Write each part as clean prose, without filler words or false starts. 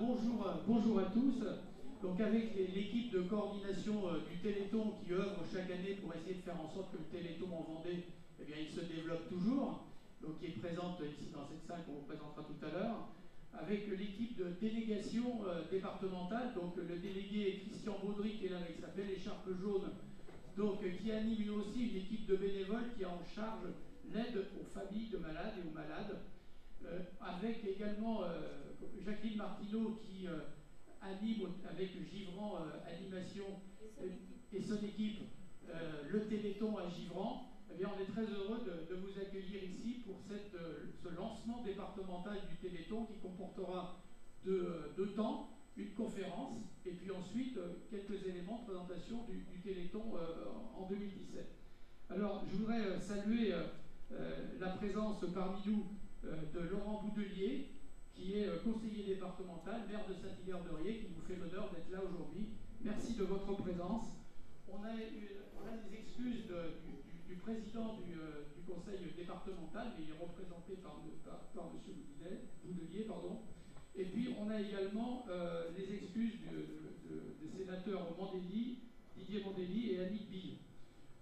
Bonjour à tous. Donc avec l'équipe de coordination du Téléthon qui œuvre chaque année pour essayer de faire en sorte que le Téléthon en Vendée, eh bien, il se développe toujours, donc qui est présente ici dans cette salle qu'on vous présentera tout à l'heure, avec l'équipe de délégation départementale, donc le délégué Christian Baudry qui est là avec sa belle écharpe jaune, donc qui anime lui aussi une équipe de bénévoles qui a en charge l'aide aux familles de malades et aux malades. Avec également Jacqueline Martineau qui anime avec Givran Animation et son équipe le Téléthon à Givran. Eh bien, on est très heureux de vous accueillir ici pour ce lancement départemental du Téléthon qui comportera deux temps, une conférence et puis ensuite quelques éléments de présentation du Téléthon en 2017. Alors, je voudrais saluer la présence parmi nous de Laurent Boudelier, qui est conseiller départemental, maire de Saint-Hilaire-de-Riez, qui vous fait l'honneur d'être là aujourd'hui. Merci de votre présence. On a des excuses du président du conseil départemental, mais il est représenté par M. Boudelier. Et puis, on a également les excuses des sénateurs Didier Mandelli et Annick Bille.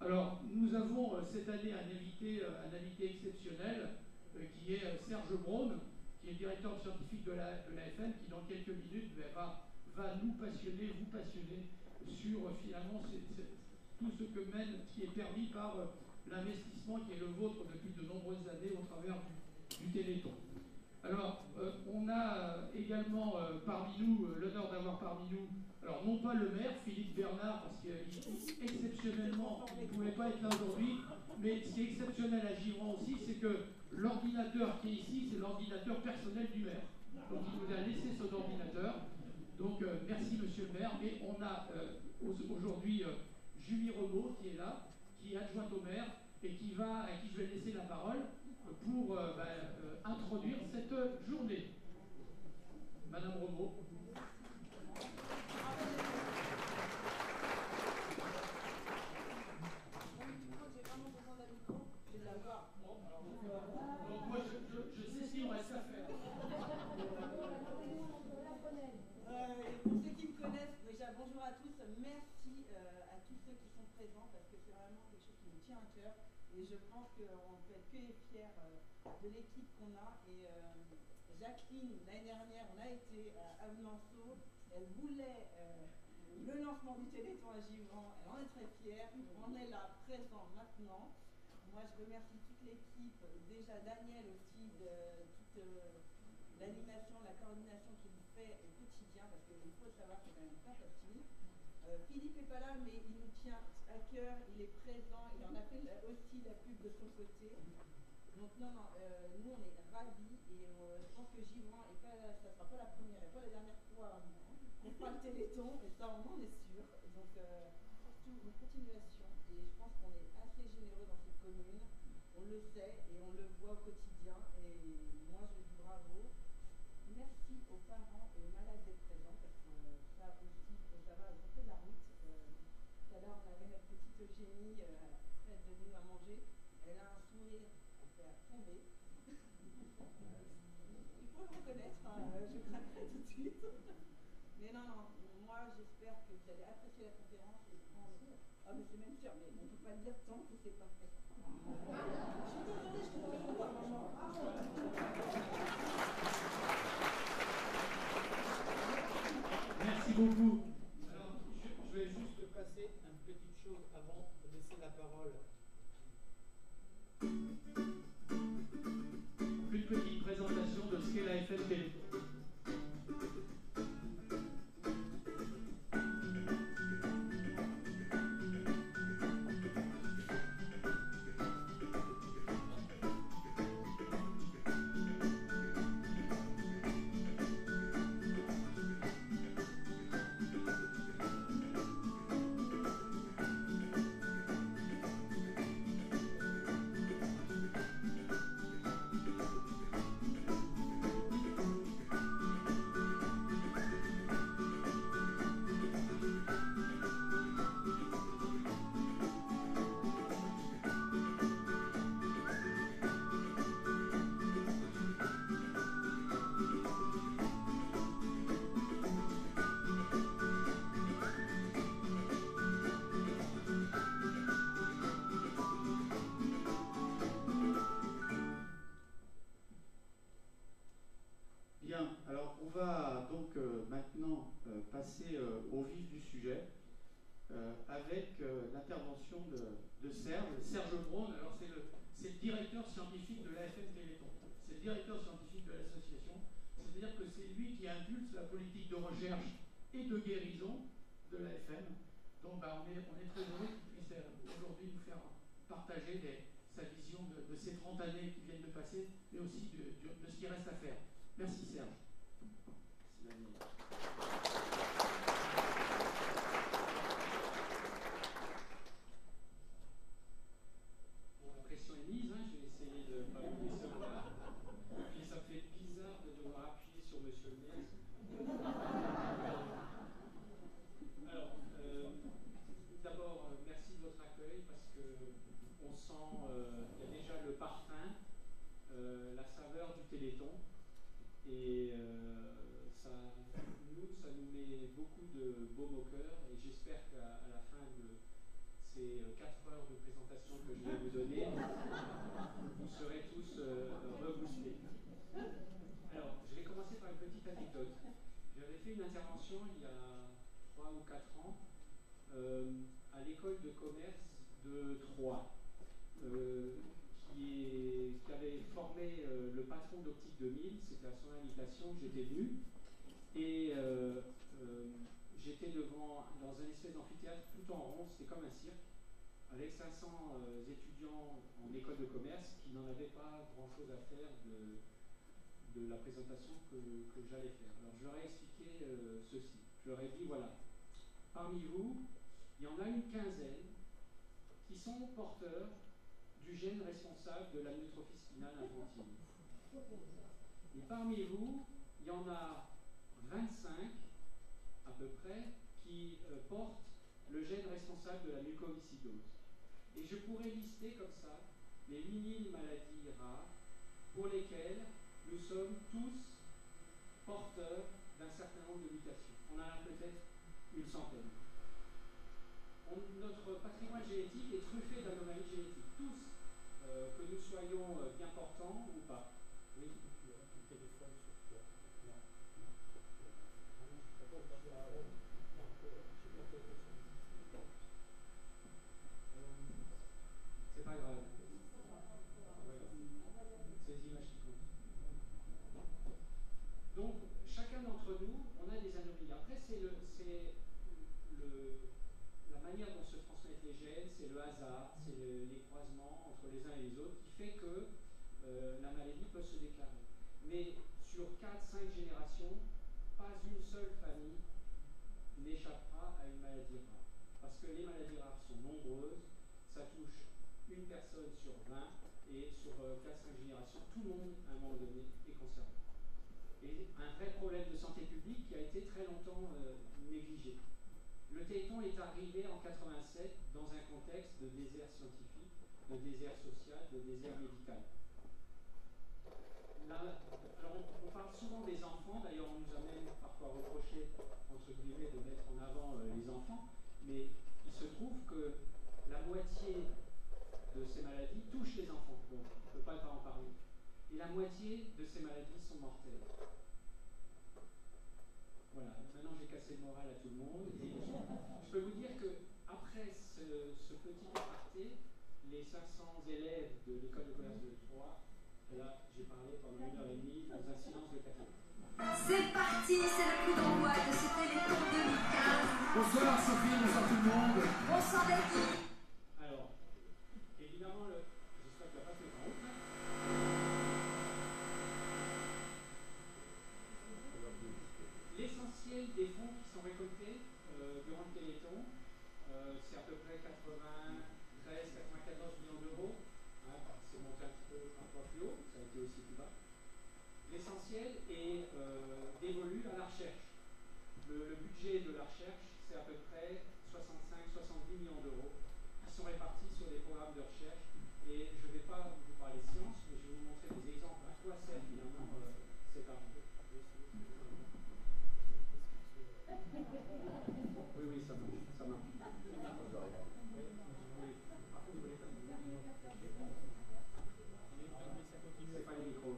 Alors, nous avons cette année un invité exceptionnel qui est Serge Braun, qui est directeur scientifique de la FN, qui dans quelques minutes va nous passionner, vous passionner sur finalement tout ce que mène, qui est permis par l'investissement qui est le vôtre depuis de nombreuses années au travers du Téléthon. Alors, on a également parmi nous, l'honneur d'avoir parmi nous, alors non pas le maire, Philippe Bernard, parce qu'exceptionnellement, il ne pouvait pas être là aujourd'hui, mais ce qui est exceptionnel à Givran aussi, c'est que l'ordinateur qui est ici, c'est l'ordinateur personnel du maire. Donc il nous a laissé son ordinateur. Donc merci monsieur le maire, mais on a aujourd'hui Julie Rebaud qui est là, qui est adjointe au maire, et à qui je vais laisser la parole pour introduire cette journée. Madame Rebaud. Donc moi je sais ce qu'il me reste à faire. Pour ceux qui me connaissent, déjà bonjour à tous, merci à tous ceux qui sont présents parce que c'est vraiment quelque chose qui me tient à cœur et je pense qu'on peut être que fiers de l'équipe qu'on a. Et Jacqueline, l'année dernière, on a été à Avenanceau, elle voulait le lancement du Téléthon à Givran, elle en est très fière, on est là présent maintenant. Moi je remercie toute l'équipe, déjà Daniel aussi de toute l'animation, la coordination qu'il fait au quotidien, parce qu'il faut savoir que c'est quand même pas facile. Philippe n'est pas là, mais il nous tient à cœur, il est présent, il en a fait aussi la pub de son côté. Donc non, nous on est ravis et je pense que Givran, ça ne sera pas la première et pas la dernière fois qu'on fera le Téléthon, et ça on en est sûr. Donc surtout une continuation, et je pense qu'on est assez généreux dans cette commune, on le sait et on le voit au quotidien, et moi je dis bravo. Merci aux parents et aux malades d'être présents, parce que ça aussi, ça va, on fait de la route. Tout à l'heure, on avait notre petite Eugénie prête de nous à manger. Elle a un sourire à faire tomber. Il faut le reconnaître, je craquerai tout de suite. Mais non, moi j'espère que vous allez apprécier la conférence et prendre... Ah mais c'est même sûr, mais on ne peut pas le dire tant que c'est pas fait. Je suis désolée, je te comprends pas, maman. Merci beaucoup. Alors, je vais juste passer une petite chose avant de laisser la parole. Une petite présentation de ce qu'est la FN Téléthon. passer au vif du sujet avec l'intervention de Serge Braun. Alors c'est le directeur scientifique de l'AFM Téléthon. C'est le directeur scientifique de l'association. C'est-à-dire que c'est lui qui impulse la politique de recherche et de guérison de l'AFM. Donc on est très heureux qu'il puisse aujourd'hui nous faire partager sa vision de ces 30 années qui viennent de passer, mais aussi de ce qui reste à faire. Merci Serge. Bon, la pression est mise, hein, je vais essayer de ne pas me décevoir. Puis ça fait bizarre de devoir appuyer sur Monsieur le maire. Alors, d'abord, merci de votre accueil parce qu'on sent, il y a déjà le parfum, la saveur du Téléthon. Et ça nous met beaucoup de baume au cœur. Et j'espère qu'à la fin de ces 4 heures de présentation que je vais vous donner, vous serez tous reboostés. Alors, je vais commencer par une petite anecdote. J'avais fait une intervention il y a 3 ou 4 ans à l'école de commerce de Troyes, qui avait formé le patron d'Optique 2000. C'était à son invitation que j'étais venu. Et j'étais dans un espèce d'amphithéâtre tout en rond, c'était comme un cirque, avec 500 étudiants en école de commerce qui n'en avaient pas grand-chose à faire de la présentation que j'allais faire. Alors je leur ai expliqué ceci. Je leur ai dit, voilà, parmi vous, il y en a une quinzaine qui sont porteurs du gène responsable de l'amyotrophie spinale infantile. Et parmi vous, il y en a 25 à peu près qui portent le gène responsable de la mucoviscidose. Et je pourrais lister comme ça les 8000 maladies rares pour lesquelles nous sommes tous porteurs d'un certain nombre de mutations. On en a peut-être une centaine. Notre patrimoine génétique est truffé d'anomalies génétiques, tous, que nous soyons bien portants ou pas. Oui. Téléphone sur toi. Non. C'est pas grave. C'est les images qui comptent. Donc, chacun d'entre nous, on a des anomalies. Après, c'est la manière dont se transmettent les gènes, c'est le hasard, c'est les croisements entre les uns et les autres qui fait que la maladie peut se déclarer. Mais sur 4-5 générations, pas une seule famille n'échappera à une maladie rare. Parce que les maladies rares sont nombreuses, ça touche une personne sur 20, et sur 4-5 générations, tout le monde, à un moment donné, est concerné. Et un vrai problème de santé publique qui a été très longtemps négligé. Le Téléthon est arrivé en 87 dans un contexte de désert scientifique, de désert social, de désert médical. Là, alors on parle souvent des enfants, d'ailleurs on nous a même parfois reproché, entre guillemets, de mettre en avant les enfants, mais il se trouve que la moitié de ces maladies touchent les enfants, donc on ne peut pas en parler. Et la moitié de ces maladies sont mortelles. Voilà, maintenant j'ai cassé le moral à tout le monde. Et je peux vous dire qu'après ce petit aparté, les 500 élèves de l'école de commerce de Troyes, là j'ai parlé pendant 1h30 dans un silence de café. C'est parti, c'est le coup d'envoi de ce Téléthon 2015. Bonsoir Sophie, bonsoir tout le monde. Bonsoir David. Alors, évidemment, j'espère que la passe est en route. L'essentiel des fonds qui sont récoltés durant le Téléthon, c'est à peu près 93-94 millions d'euros. Hein, c'est monté un petit peu parfois plus haut, ça a été aussi plus bas. L'essentiel est dévolu à la recherche. Le budget de la recherche, c'est à peu près 65-70 millions d'euros qui sont répartis sur des programmes de recherche. Et je ne vais pas vous parler science, mais je vais vous montrer des exemples à quoi sert finalement cet argent. Oui, ça marche. Ça marche. C'est pas les micros.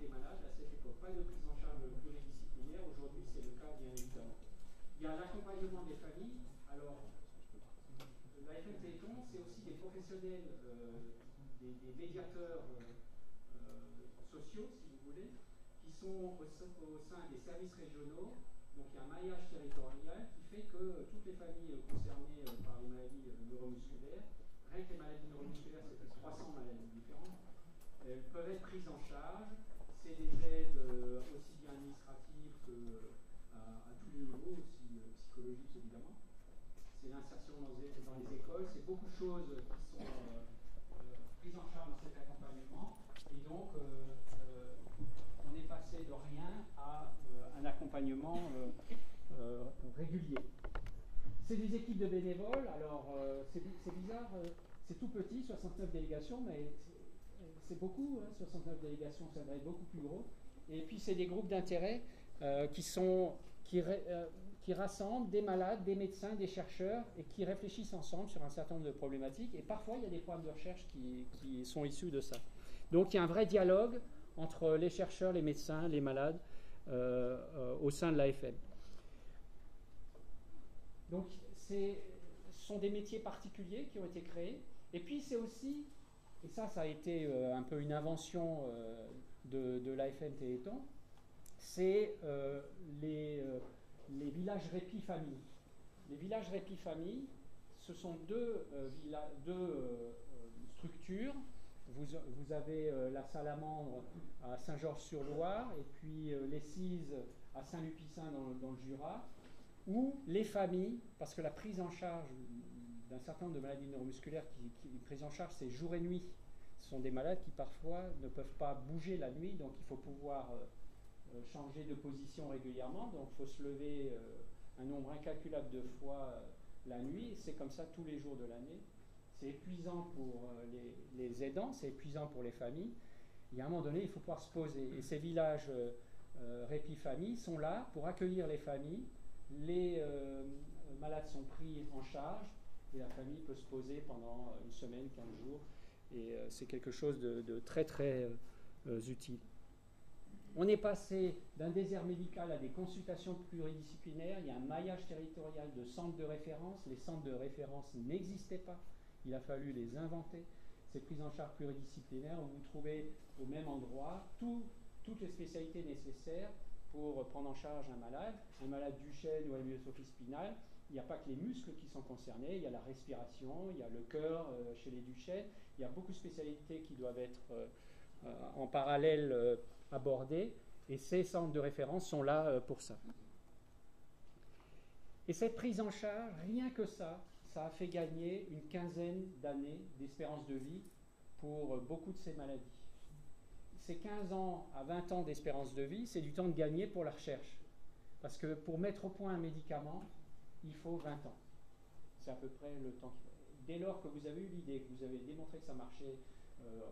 été malade à cette époque. Pas de prise en charge pluridisciplinaire, aujourd'hui c'est le cas bien évidemment. Il y a l'accompagnement des familles. Alors, l'AFM Téléthon, c'est aussi des professionnels, des médiateurs sociaux, si vous voulez, qui sont au sein des services régionaux. Donc il y a un maillage territorial qui fait que toutes les familles concernées par les maladies neuromusculaires, rien que les maladies neuromusculaires, c'est 300 maladies différentes, peuvent être prises en charge. C'est des aides aussi bien administratives qu'à tous les niveaux, aussi psychologiques évidemment. C'est l'insertion dans les écoles, c'est beaucoup de choses qui sont prises en charge dans cet accompagnement. Et donc, on est passé de rien à un accompagnement régulier. C'est des équipes de bénévoles, alors c'est bizarre, c'est tout petit, 69 délégations, mais c'est beaucoup, hein, 69 délégations, ça devrait être beaucoup plus gros. Et puis c'est des groupes d'intérêt qui rassemblent des malades, des médecins, des chercheurs et qui réfléchissent ensemble sur un certain nombre de problématiques. Et parfois, il y a des programmes de recherche qui sont issus de ça. Donc, il y a un vrai dialogue entre les chercheurs, les médecins, les malades au sein de l'AFM. Donc, ce sont des métiers particuliers qui ont été créés. Et puis, c'est aussi, et ça a été un peu une invention de l'AFM Téléthon, c'est les villages répit-famille. Les villages répit-famille, ce sont deux structures. Vous avez la Salamandre à Saint-Georges-sur-Loire et puis les Cises à Saint-Lupicin dans le Jura, où les familles, parce que la prise en charge d'un certain nombre de maladies neuromusculaires prise en charge, c'est jour et nuit. Ce sont des malades qui parfois ne peuvent pas bouger la nuit, donc il faut pouvoir changer de position régulièrement, donc il faut se lever un nombre incalculable de fois la nuit, c'est comme ça tous les jours de l'année. C'est épuisant pour les aidants, c'est épuisant pour les familles. Et à un moment donné, il faut pouvoir se poser. Et ces villages répit-famille sont là pour accueillir les familles. Les malades sont pris en charge et la famille peut se poser pendant une semaine, 15 jours. Et c'est quelque chose de très très utile. On est passé d'un désert médical à des consultations pluridisciplinaires. Il y a un maillage territorial de centres de référence. Les centres de référence n'existaient pas. Il a fallu les inventer. Ces prises en charge pluridisciplinaires où vous trouvez au même endroit toutes les spécialités nécessaires pour prendre en charge un malade Duchenne ou amyotrophie spinale. Il n'y a pas que les muscles qui sont concernés, il y a la respiration, il y a le cœur chez les Duchenne. Il y a beaucoup de spécialités qui doivent être en parallèle abordées, et ces centres de référence sont là pour ça. Et cette prise en charge, rien que ça a fait gagner une quinzaine d'années d'espérance de vie pour beaucoup de ces maladies. Ces 15 ans à 20 ans d'espérance de vie, c'est du temps de gagner pour la recherche. Parce que pour mettre au point un médicament, il faut 20 ans. C'est à peu près le temps qu'il faut. Dès lors que vous avez eu l'idée, que vous avez démontré que ça marchait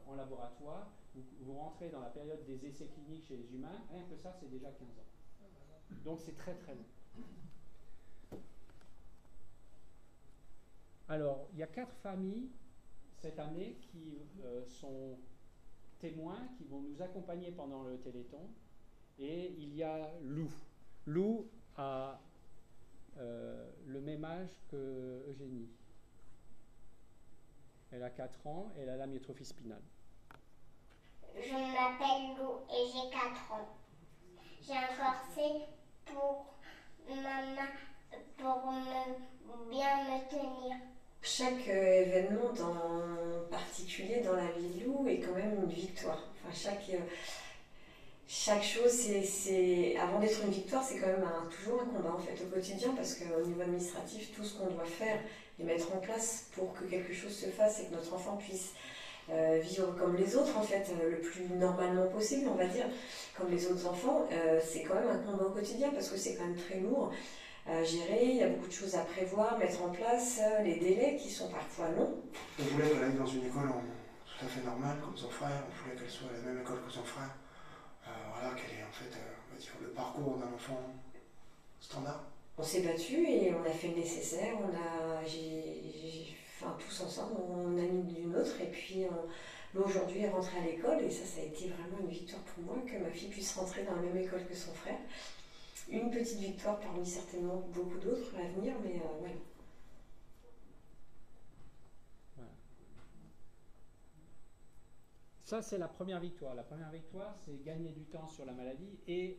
en laboratoire, vous rentrez dans la période des essais cliniques chez les humains, rien que ça, c'est déjà 15 ans. Donc c'est très très long. Alors, il y a 4 familles cette année qui sont témoins, qui vont nous accompagner pendant le Téléthon. Et il y a Lou. Lou a le même âge que Eugénie. Elle a 4 ans, elle a l'amyotrophie spinale. Je m'appelle Lou et j'ai 4 ans. J'ai un corset pour maman, pour bien me tenir. Chaque événement en particulier dans la vie de Lou est quand même une victoire. Enfin, chaque chose, avant d'être une victoire, c'est quand même toujours un combat en fait au quotidien, parce qu'au niveau administratif, tout ce qu'on doit faire et mettre en place pour que quelque chose se fasse et que notre enfant puisse vivre comme les autres en fait, le plus normalement possible, on va dire, comme les autres enfants, c'est quand même un combat au quotidien, parce que c'est quand même très lourd à gérer, il y a beaucoup de choses à prévoir, mettre en place, les délais qui sont parfois longs. On voulait qu'elle aille dans une école tout à fait normale, comme son frère, on voulait qu'elle soit à la même école que son frère. Voilà, qu'elle ait en fait, on va dire, le parcours d'un enfant standard. On s'est battu et on a fait le nécessaire, tous ensemble, on a mis du nôtre, et puis Mais aujourd'hui, elle rentrait à l'école et ça a été vraiment une victoire pour moi, que ma fille puisse rentrer dans la même école que son frère. Une petite victoire parmi certainement beaucoup d'autres à venir, mais voilà. Ça, c'est la première victoire. La première victoire, c'est gagner du temps sur la maladie et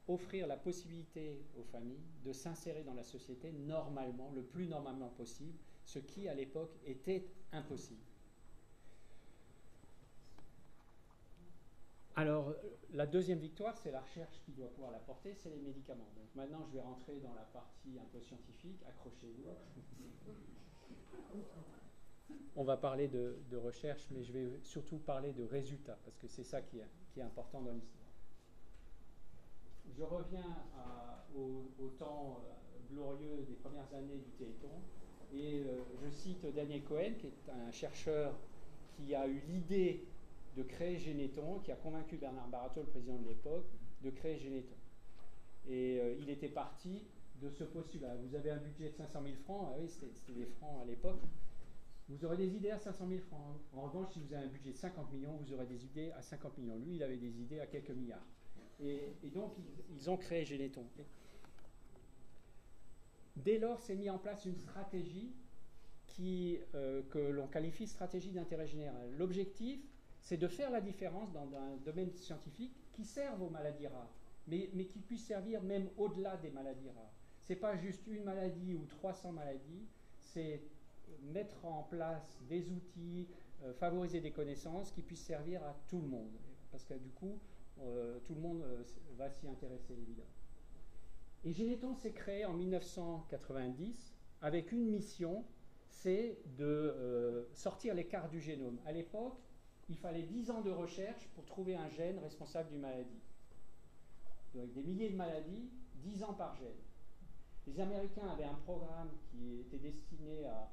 offrir la possibilité aux familles de s'insérer dans la société normalement, le plus normalement possible, ce qui, à l'époque, était impossible. Alors, la deuxième victoire, c'est la recherche qui doit pouvoir la porter, c'est les médicaments. Donc maintenant, je vais rentrer dans la partie un peu scientifique, accrochez-vous. On va parler de recherche, mais je vais surtout parler de résultats, parce que c'est ça qui est important dans l'histoire. Je reviens au temps glorieux des premières années du Téléthon, et je cite Daniel Cohen, qui est un chercheur qui a eu l'idée de créer Généton, qui a convaincu Bernard Barato, le président de l'époque, de créer Généton. Et il était parti de ce postulat. Vous avez un budget de 500 000 francs, ah oui, c'était des francs à l'époque. Vous aurez des idées à 500 000 francs. En revanche, si vous avez un budget de 50 millions, vous aurez des idées à 50 millions. Lui, il avait des idées à quelques milliards. Et donc, ils ont créé Généton. Dès lors, s'est mis en place une stratégie que l'on qualifie de stratégie d'intérêt général. L'objectif, c'est de faire la différence dans un domaine scientifique qui serve aux maladies rares, mais qui puisse servir même au-delà des maladies rares. Ce n'est pas juste une maladie ou 300 maladies, c'est mettre en place des outils, favoriser des connaissances qui puissent servir à tout le monde. Parce que du coup, tout le monde va s'y intéresser, évidemment. Et Généton s'est créé en 1990 avec une mission, c'est de sortir les cartes du génome. À l'époque, il fallait 10 ans de recherche pour trouver un gène responsable d'une maladie. Donc des milliers de maladies, 10 ans par gène. Les Américains avaient un programme qui était destiné à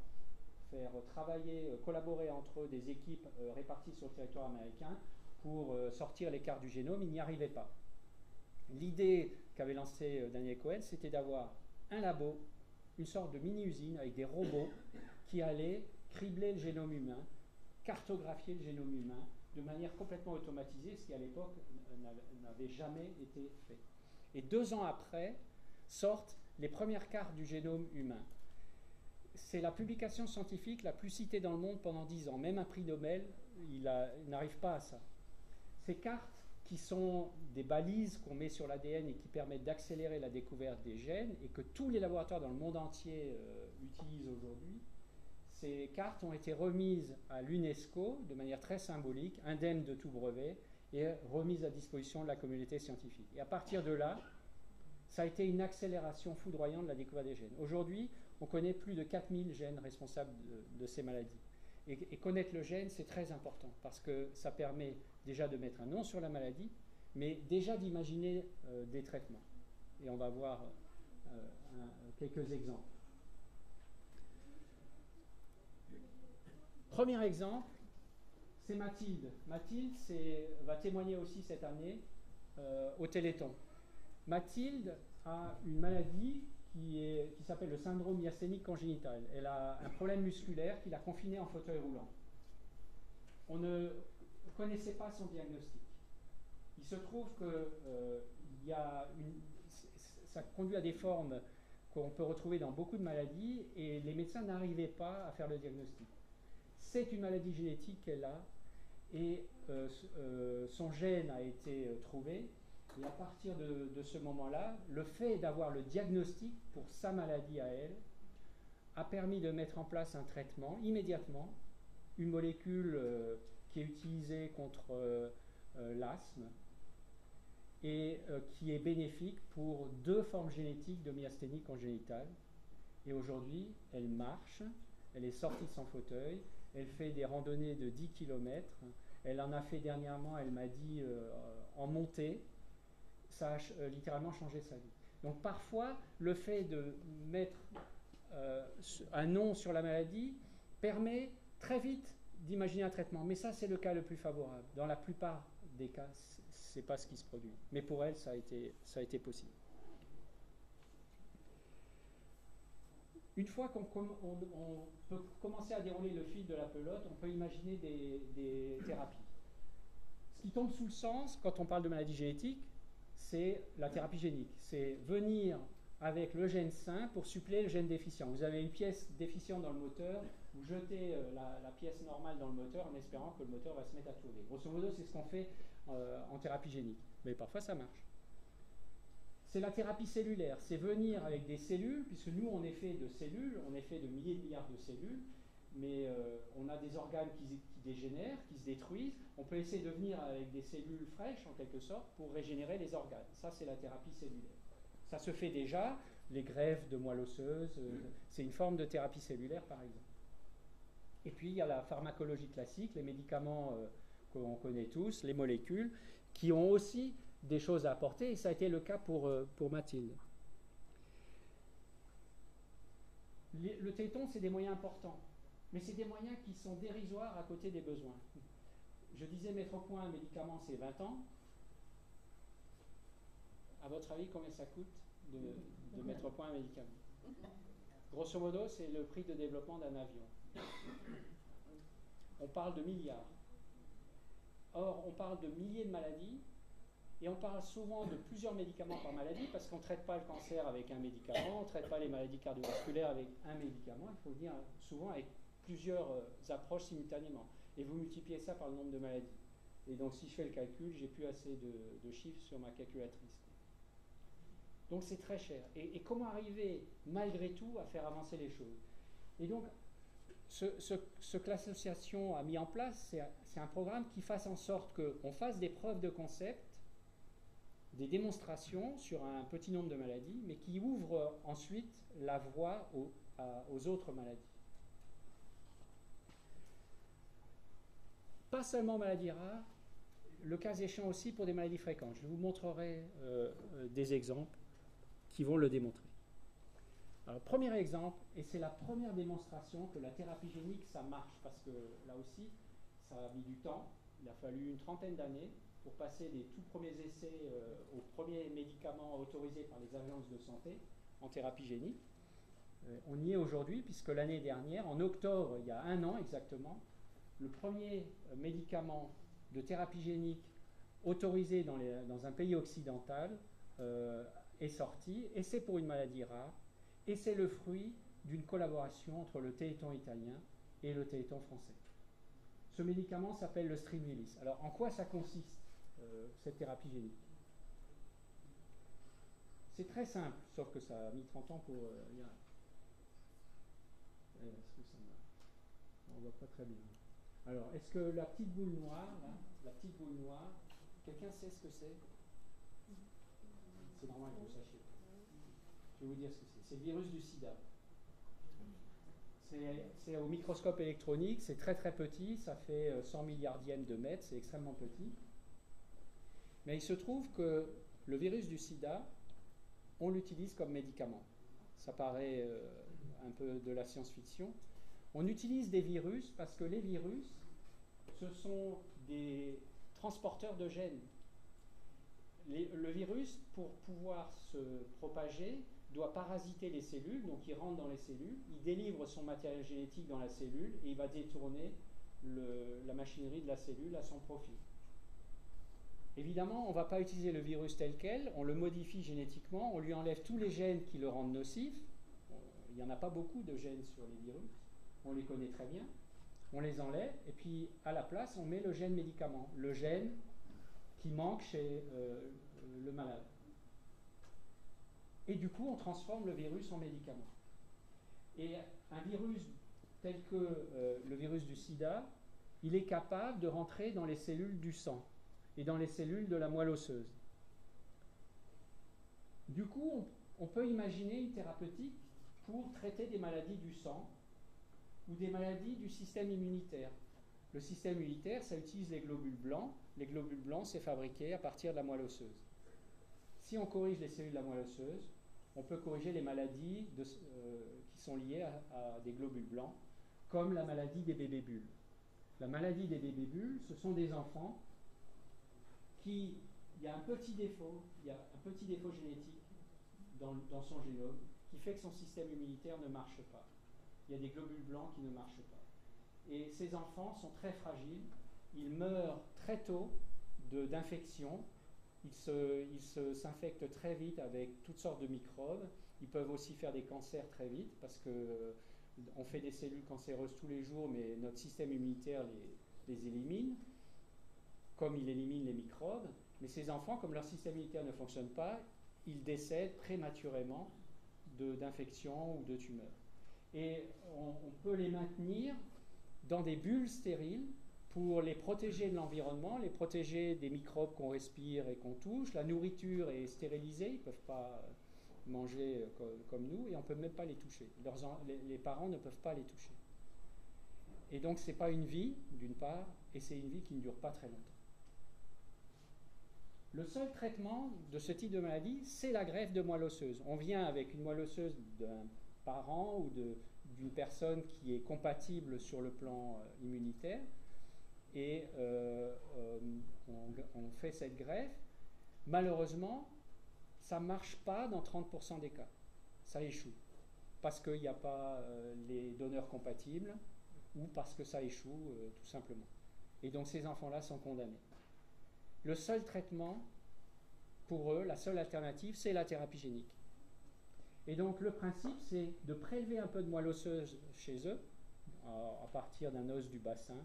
faire travailler, collaborer entre eux des équipes réparties sur le territoire américain pour sortir les cartes du génome. Ils n'y arrivaient pas. L'idée qu'avait lancée Daniel Cohen, c'était d'avoir un labo, une sorte de mini-usine avec des robots qui allaient cribler le génome humain, cartographier le génome humain de manière complètement automatisée, ce qui à l'époque n'avait jamais été fait. Et 2 ans après, sortent les premières cartes du génome humain. C'est la publication scientifique la plus citée dans le monde pendant 10 ans. Même un prix Nobel, il n'arrive pas à ça. Ces cartes, qui sont des balises qu'on met sur l'ADN et qui permettent d'accélérer la découverte des gènes et que tous les laboratoires dans le monde entier utilisent aujourd'hui, ces cartes ont été remises à l'UNESCO de manière très symbolique, indemnes de tout brevet, et remises à disposition de la communauté scientifique. Et à partir de là, ça a été une accélération foudroyante de la découverte des gènes. Aujourd'hui, on connaît plus de 4000 gènes responsables de ces maladies. Et connaître le gène, c'est très important, parce que ça permet déjà de mettre un nom sur la maladie, mais déjà d'imaginer des traitements. Et on va voir quelques exemples. Premier exemple, c'est Mathilde. Mathilde va témoigner aussi cette année au Téléthon. Mathilde a une maladie qui s'appelle le syndrome myasthénique congénital. Elle a un problème musculaire qui l'a confinée en fauteuil roulant. On ne connaissait pas son diagnostic. Il se trouve que ça conduit à des formes qu'on peut retrouver dans beaucoup de maladies et les médecins n'arrivaient pas à faire le diagnostic. C'est une maladie génétique qu'elle a et son gène a été trouvé. Et à partir de ce moment-là, le fait d'avoir le diagnostic pour sa maladie à elle a permis de mettre en place un traitement immédiatement, une molécule qui est utilisée contre l'asthme et qui est bénéfique pour 2 formes génétiques de myasthénie congénitale. Et aujourd'hui, elle marche, elle est sortie de son fauteuil, elle fait des randonnées de 10 km, elle en a fait dernièrement, elle m'a dit, en montée. Ça a littéralement changé sa vie. Donc parfois, le fait de mettre un nom sur la maladie permet très vite d'imaginer un traitement. Mais ça, c'est le cas le plus favorable. Dans la plupart des cas, ce n'est pas ce qui se produit. Mais pour elle, ça a été possible. Une fois qu'on peut commencer à dérouler le fil de la pelote, on peut imaginer des thérapies. Ce qui tombe sous le sens, quand on parle de maladie génétique, c'est la thérapie génique. C'est venir avec le gène sain pour suppléer le gène déficient. Vous avez une pièce déficiente dans le moteur, vous jetez la pièce normale dans le moteur en espérant que le moteur va se mettre à tourner. Grosso modo, c'est ce qu'on fait en thérapie génique. Mais parfois, ça marche. C'est la thérapie cellulaire. C'est venir avec des cellules, puisque nous, on est fait de cellules, on est fait de milliers de milliards de cellules, mais on a des organes qui dégénèrent, qui se détruisent. On peut essayer de venir avec des cellules fraîches, en quelque sorte, pour régénérer les organes. Ça, c'est la thérapie cellulaire. Ça se fait déjà, les greffes de moelle osseuse, c'est une forme de thérapie cellulaire, par exemple. Et puis, il y a la pharmacologie classique, les médicaments qu'on connaît tous, les molécules, qui ont aussi des choses à apporter, et ça a été le cas pour Mathilde. Le téléthon, c'est des moyens importants, mais c'est des moyens qui sont dérisoires à côté des besoins. Je disais mettre au point un médicament, c'est 20 ans. À votre avis, combien ça coûte de mettre au point un médicament? Grosso modo, c'est le prix de développement d'un avion. On parle de milliards. Or, on parle de milliers de maladies, et on parle souvent de plusieurs médicaments par maladie, parce qu'on ne traite pas le cancer avec un médicament, on ne traite pas les maladies cardiovasculaires avec un médicament, il faut le dire souvent avec plusieurs approches simultanément. Et vous multipliez ça par le nombre de maladies. Et donc, si je fais le calcul, j'ai plus assez de chiffres sur ma calculatrice. Donc, c'est très cher. Et comment arriver, malgré tout, à faire avancer les choses? Et donc, ce que l'association a mis en place, c'est un programme qui fasse en sorte qu'on fasse des preuves de concept, des démonstrations sur un petit nombre de maladies, mais qui ouvre ensuite la voie aux autres maladies. Pas seulement maladies rares, le cas échéant aussi pour des maladies fréquentes. Je vous montrerai des exemples qui vont le démontrer. Alors, premier exemple, et c'est la première démonstration que la thérapie génique, ça marche, parce que là aussi, ça a mis du temps. Il a fallu une trentaine d'années pour passer des tout premiers essais aux premiers médicaments autorisés par les agences de santé en thérapie génique. On y est aujourd'hui, puisque l'année dernière, en octobre, il y a 1 an exactement, le premier médicament de thérapie génique autorisé dans un pays occidental est sorti, et c'est pour une maladie rare, et c'est le fruit d'une collaboration entre le Téléthon italien et le Téléthon français. Ce médicament s'appelle le Strimullis. Alors, en quoi ça consiste, cette thérapie génique? C'est très simple, sauf que ça a mis 30 ans pour y arriver. Est-ce que ça marche? On ne voit pas très bien. Alors, est-ce que la petite boule noire, là, quelqu'un sait ce que c'est? C'est normal que vous sachiez. Je vais vous dire ce que c'est. C'est le virus du sida. C'est au microscope électronique, c'est très très petit, ça fait 100 milliardièmes de mètre, c'est extrêmement petit. Mais il se trouve que le virus du sida, on l'utilise comme médicament. Ça paraît un peu de la science-fiction. On utilise des virus parce que les virus, ce sont des transporteurs de gènes. Le virus, pour pouvoir se propager, doit parasiter les cellules, donc il rentre dans les cellules, il délivre son matériel génétique dans la cellule et il va détourner la machinerie de la cellule à son profit. Évidemment, on ne va pas utiliser le virus tel quel, on le modifie génétiquement, on lui enlève tous les gènes qui le rendent nocif. Il n'y en a pas beaucoup de gènes sur les virus, on les connaît très bien, on les enlève et puis à la place on met le gène médicament, le gène qui manque chez le malade. Et du coup, on transforme le virus en médicament. Et un virus tel que le virus du sida, il est capable de rentrer dans les cellules du sang et dans les cellules de la moelle osseuse. Du coup, on peut imaginer une thérapeutique pour traiter des maladies du sang ou des maladies du système immunitaire. Le système immunitaire, ça utilise les globules blancs. Les globules blancs, c'est fabriqué à partir de la moelle osseuse. Si on corrige les cellules de la moelle osseuse, on peut corriger les maladies qui sont liées à des globules blancs, comme la maladie des bébés bulles. La maladie des bébés bulles, ce sont des enfants il y a un petit défaut génétique dans son génome qui fait que son système immunitaire ne marche pas. Il y a des globules blancs qui ne marchent pas. Et ces enfants sont très fragiles, ils meurent très tôt d'infections, ils s'infectent très vite avec toutes sortes de microbes, ils peuvent aussi faire des cancers très vite parce qu'on fait des cellules cancéreuses tous les jours, mais notre système immunitaire les élimine, comme il élimine les microbes. Mais ces enfants, comme leur système immunitaire ne fonctionne pas, ils décèdent prématurément d'infections ou de tumeurs. Et on peut les maintenir dans des bulles stériles pour les protéger de l'environnement, les protéger des microbes qu'on respire et qu'on touche. La nourriture est stérilisée, ils ne peuvent pas manger comme nous, et on ne peut même pas les toucher. Les parents ne peuvent pas les toucher. Et donc ce n'est pas une vie, d'une part, et c'est une vie qui ne dure pas très longtemps. Le seul traitement de ce type de maladie, c'est la greffe de moelle osseuse. On vient avec une moelle osseuse d'un parent ou d'une personne qui est compatible sur le plan immunitaire, et on fait cette greffe. Malheureusement, ça ne marche pas dans 30% des cas. Ça échoue. Parce qu'il n'y a pas les donneurs compatibles, ou parce que ça échoue tout simplement. Et donc ces enfants-là sont condamnés. Le seul traitement pour eux, la seule alternative, c'est la thérapie génique. Et donc le principe, c'est de prélever un peu de moelle osseuse chez eux, à partir d'un os du bassin,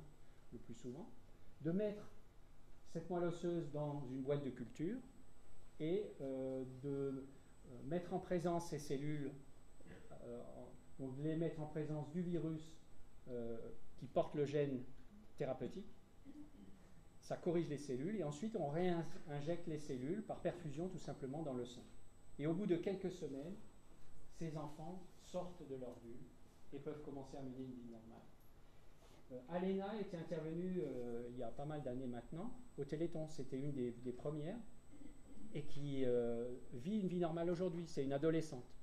le plus souvent, de mettre cette moelle osseuse dans une boîte de culture et de mettre en présence ces cellules, donc de les mettre en présence du virus qui porte le gène thérapeutique. Ça corrige les cellules et ensuite on réinjecte les cellules par perfusion tout simplement dans le sang. Et au bout de quelques semaines, ces enfants sortent de leur bulle et peuvent commencer à mener une vie normale. Alena était intervenue il y a pas mal d'années maintenant au Téléthon, c'était une des premières, et qui vit une vie normale aujourd'hui. C'est une adolescente.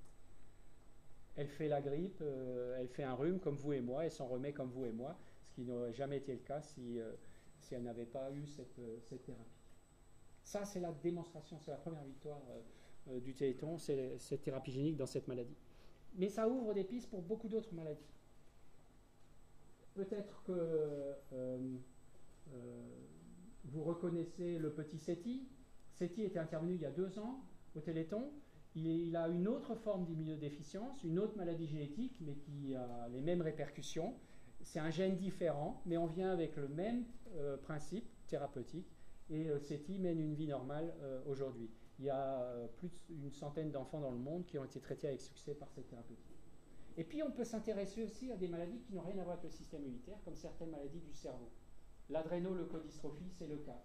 Elle fait la grippe, elle fait un rhume comme vous et moi, elle s'en remet comme vous et moi, ce qui n'aurait jamais été le cas si elle n'avait pas eu cette thérapie. Ça, c'est la démonstration, c'est la première victoire du Téléthon, c'est cette thérapie génique dans cette maladie. Mais ça ouvre des pistes pour beaucoup d'autres maladies. Peut-être que vous reconnaissez le petit Seti. Seti était intervenu il y a 2 ans au Téléthon. Il a une autre forme d'immunodéficience, une autre maladie génétique, mais qui a les mêmes répercussions. C'est un gène différent, mais on vient avec le même principe thérapeutique. Et Seti mène une vie normale aujourd'hui. Il y a plus d'une centaine d'enfants dans le monde qui ont été traités avec succès par cette thérapeutique. Et puis on peut s'intéresser aussi à des maladies qui n'ont rien à voir avec le système immunitaire, comme certaines maladies du cerveau. L'adrénoleukodystrophie, c'est le cas.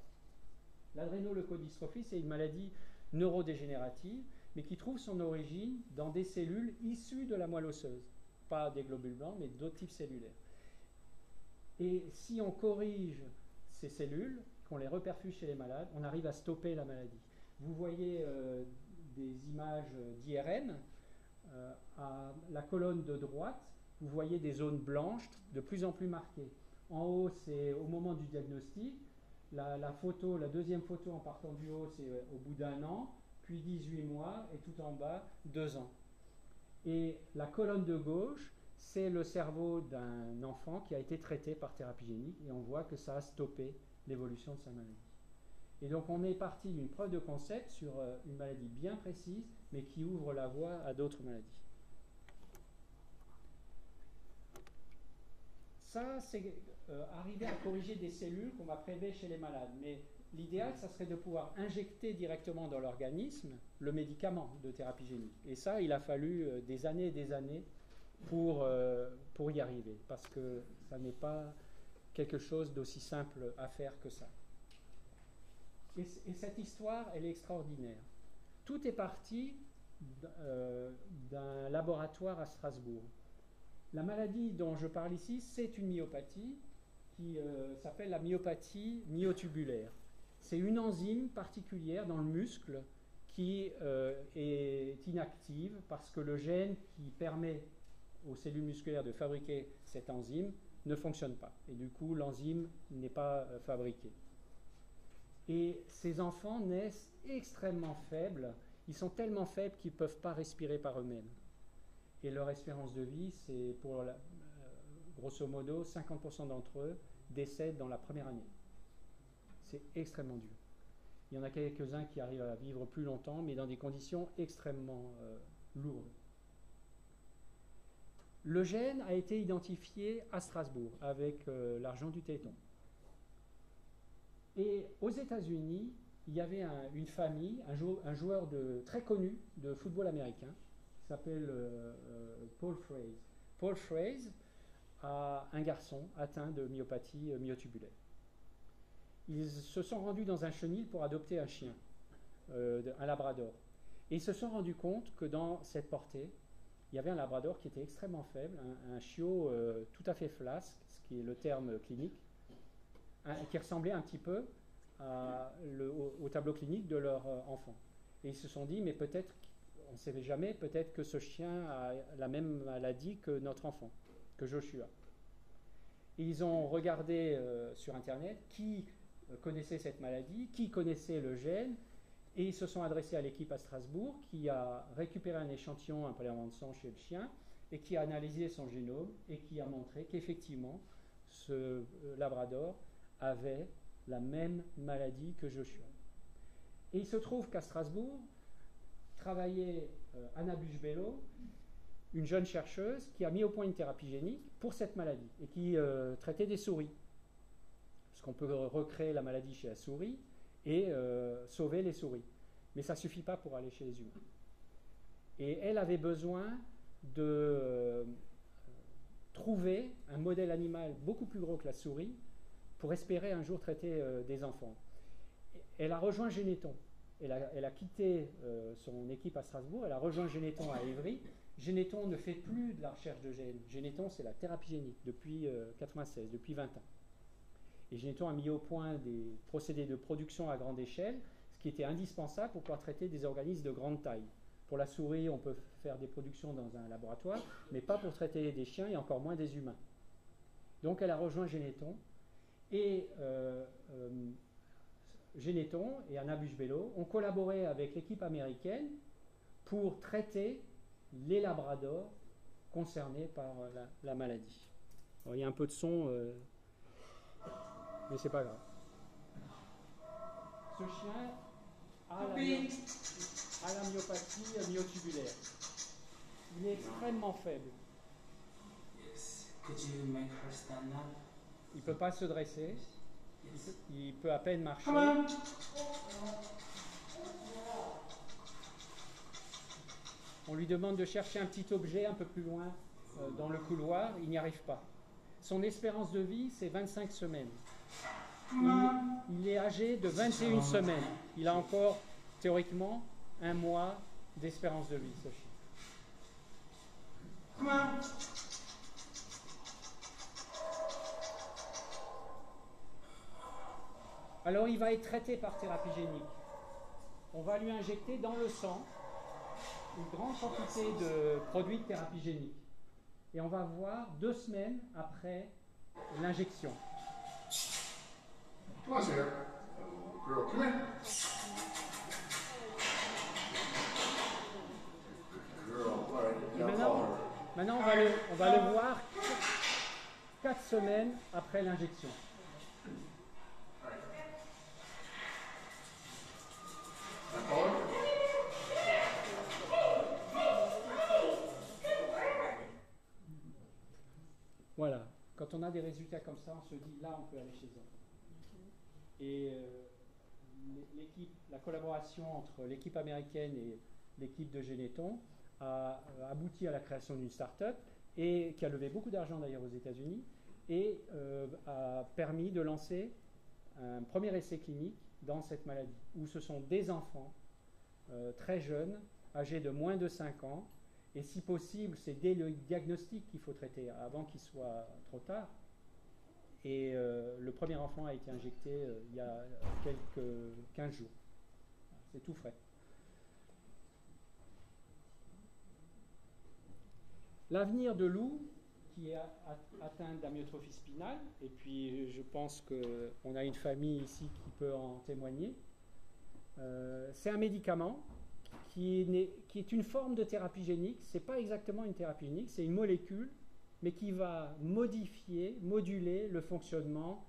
L'adrénoleukodystrophie, c'est une maladie neurodégénérative, mais qui trouve son origine dans des cellules issues de la moelle osseuse. Pas des globules blancs, mais d'autres types cellulaires. Et si on corrige ces cellules, qu'on les reperfuse chez les malades, on arrive à stopper la maladie. Vous voyez des images d'IRM. À la colonne de droite, vous voyez des zones blanches de plus en plus marquées. En haut, c'est au moment du diagnostic. La deuxième photo en partant du haut, c'est au bout d'1 an, puis 18 mois, et tout en bas, 2 ans. Et la colonne de gauche, c'est le cerveau d'un enfant qui a été traité par thérapie génique, et on voit que ça a stoppé l'évolution de sa maladie. Et donc on est parti d'une preuve de concept sur une maladie bien précise, mais qui ouvre la voie à d'autres maladies. Ça, c'est arriver à corriger des cellules qu'on va prélever chez les malades. Mais l'idéal, ça serait de pouvoir injecter directement dans l'organisme le médicament de thérapie génique. Et ça, il a fallu des années et des années pour y arriver, parce que ça n'est pas quelque chose d'aussi simple à faire que ça. Et cette histoire, elle est extraordinaire. Tout est parti d'un laboratoire à Strasbourg. La maladie dont je parle ici, c'est une myopathie qui s'appelle la myopathie myotubulaire. C'est une enzyme particulière dans le muscle qui est inactive parce que le gène qui permet aux cellules musculaires de fabriquer cette enzyme ne fonctionne pas. Et du coup, l'enzyme n'est pas fabriquée. Et ces enfants naissent extrêmement faibles. Ils sont tellement faibles qu'ils ne peuvent pas respirer par eux-mêmes. et leur espérance de vie, c'est pour grosso modo 50% d'entre eux décèdent dans la première année. C'est extrêmement dur. Il y en a quelques-uns qui arrivent à vivre plus longtemps, mais dans des conditions extrêmement lourdes. Le gène a été identifié à Strasbourg avec l'argent du Téléthon. Et aux États-Unis, il y avait une famille, un joueur très connu de football américain, qui s'appelle Paul Freys. Paul Freys a un garçon atteint de myopathie myotubulaire. Ils se sont rendus dans un chenil pour adopter un chien, un labrador. Et ils se sont rendus compte que dans cette portée, il y avait un labrador qui était extrêmement faible, un chiot tout à fait flasque, ce qui est le terme clinique, qui ressemblait un petit peu au tableau clinique de leur enfant. Et ils se sont dit, mais peut-être, on ne sait jamais, peut-être que ce chien a la même maladie que notre enfant, que Joshua. Et ils ont regardé sur Internet qui connaissait cette maladie, qui connaissait le gène, et ils se sont adressés à l'équipe à Strasbourg qui a récupéré un échantillon, un prélèvement de sang chez le chien, et qui a analysé son génome et qui a montré qu'effectivement, ce labrador avait la même maladie que Joshua. Et il se trouve qu'à Strasbourg, travaillait Anna Busch-Bello, une jeune chercheuse qui a mis au point une thérapie génique pour cette maladie et qui traitait des souris. Parce qu'on peut recréer la maladie chez la souris et sauver les souris. Mais ça ne suffit pas pour aller chez les humains. Et elle avait besoin de trouver un modèle animal beaucoup plus gros que la souris pour espérer un jour traiter des enfants. Elle a rejoint Généton. Elle a quitté son équipe à Strasbourg, elle a rejoint Généton à Évry. Généton ne fait plus de la recherche de gènes. Généton, c'est la thérapie génique depuis 1996, depuis 20 ans. Et Généton a mis au point des procédés de production à grande échelle, ce qui était indispensable pour pouvoir traiter des organismes de grande taille. Pour la souris, on peut faire des productions dans un laboratoire, mais pas pour traiter des chiens et encore moins des humains. Donc elle a rejoint Généton. Et Généton et Anna Busch-Bello ont collaboré avec l'équipe américaine pour traiter les labradors concernés par la maladie. Alors, il y a un peu de son, mais c'est pas grave. Ce chien a la myopathie myotubulaire. Il est extrêmement faible. Could you make her stand up? Il ne peut pas se dresser. Il peut à peine marcher. On lui demande de chercher un petit objet un peu plus loin dans le couloir. Il n'y arrive pas. Son espérance de vie, c'est 25 semaines. Il est âgé de 21 semaines. Il a encore, théoriquement, un mois d'espérance de vie, ce chien. Alors il va être traité par thérapie génique. On va lui injecter dans le sang une grande quantité de produits de thérapie génique. Et on va voir 2 semaines après l'injection. Et maintenant on va le voir 4 semaines après l'injection. Voilà, quand on a des résultats comme ça, on se dit là on peut aller chez eux. Et la collaboration entre l'équipe américaine et l'équipe de Généton a abouti à la création d'une start-up et qui a levé beaucoup d'argent d'ailleurs aux États-Unis et a permis de lancer un premier essai clinique dans cette maladie, où ce sont des enfants très jeunes, âgés de moins de 5 ans, et si possible, c'est dès le diagnostic qu'il faut traiter, avant qu'il soit trop tard. Et le premier enfant a été injecté il y a quelques 15 jours. C'est tout frais. L'avenir de Lou, qui est atteinte d'amyotrophie spinale, et puis je pense qu'on a une famille ici qui peut en témoigner, c'est un médicament qui est une forme de thérapie génique. Ce n'est pas exactement une thérapie génique, c'est une molécule, mais qui va moduler le fonctionnement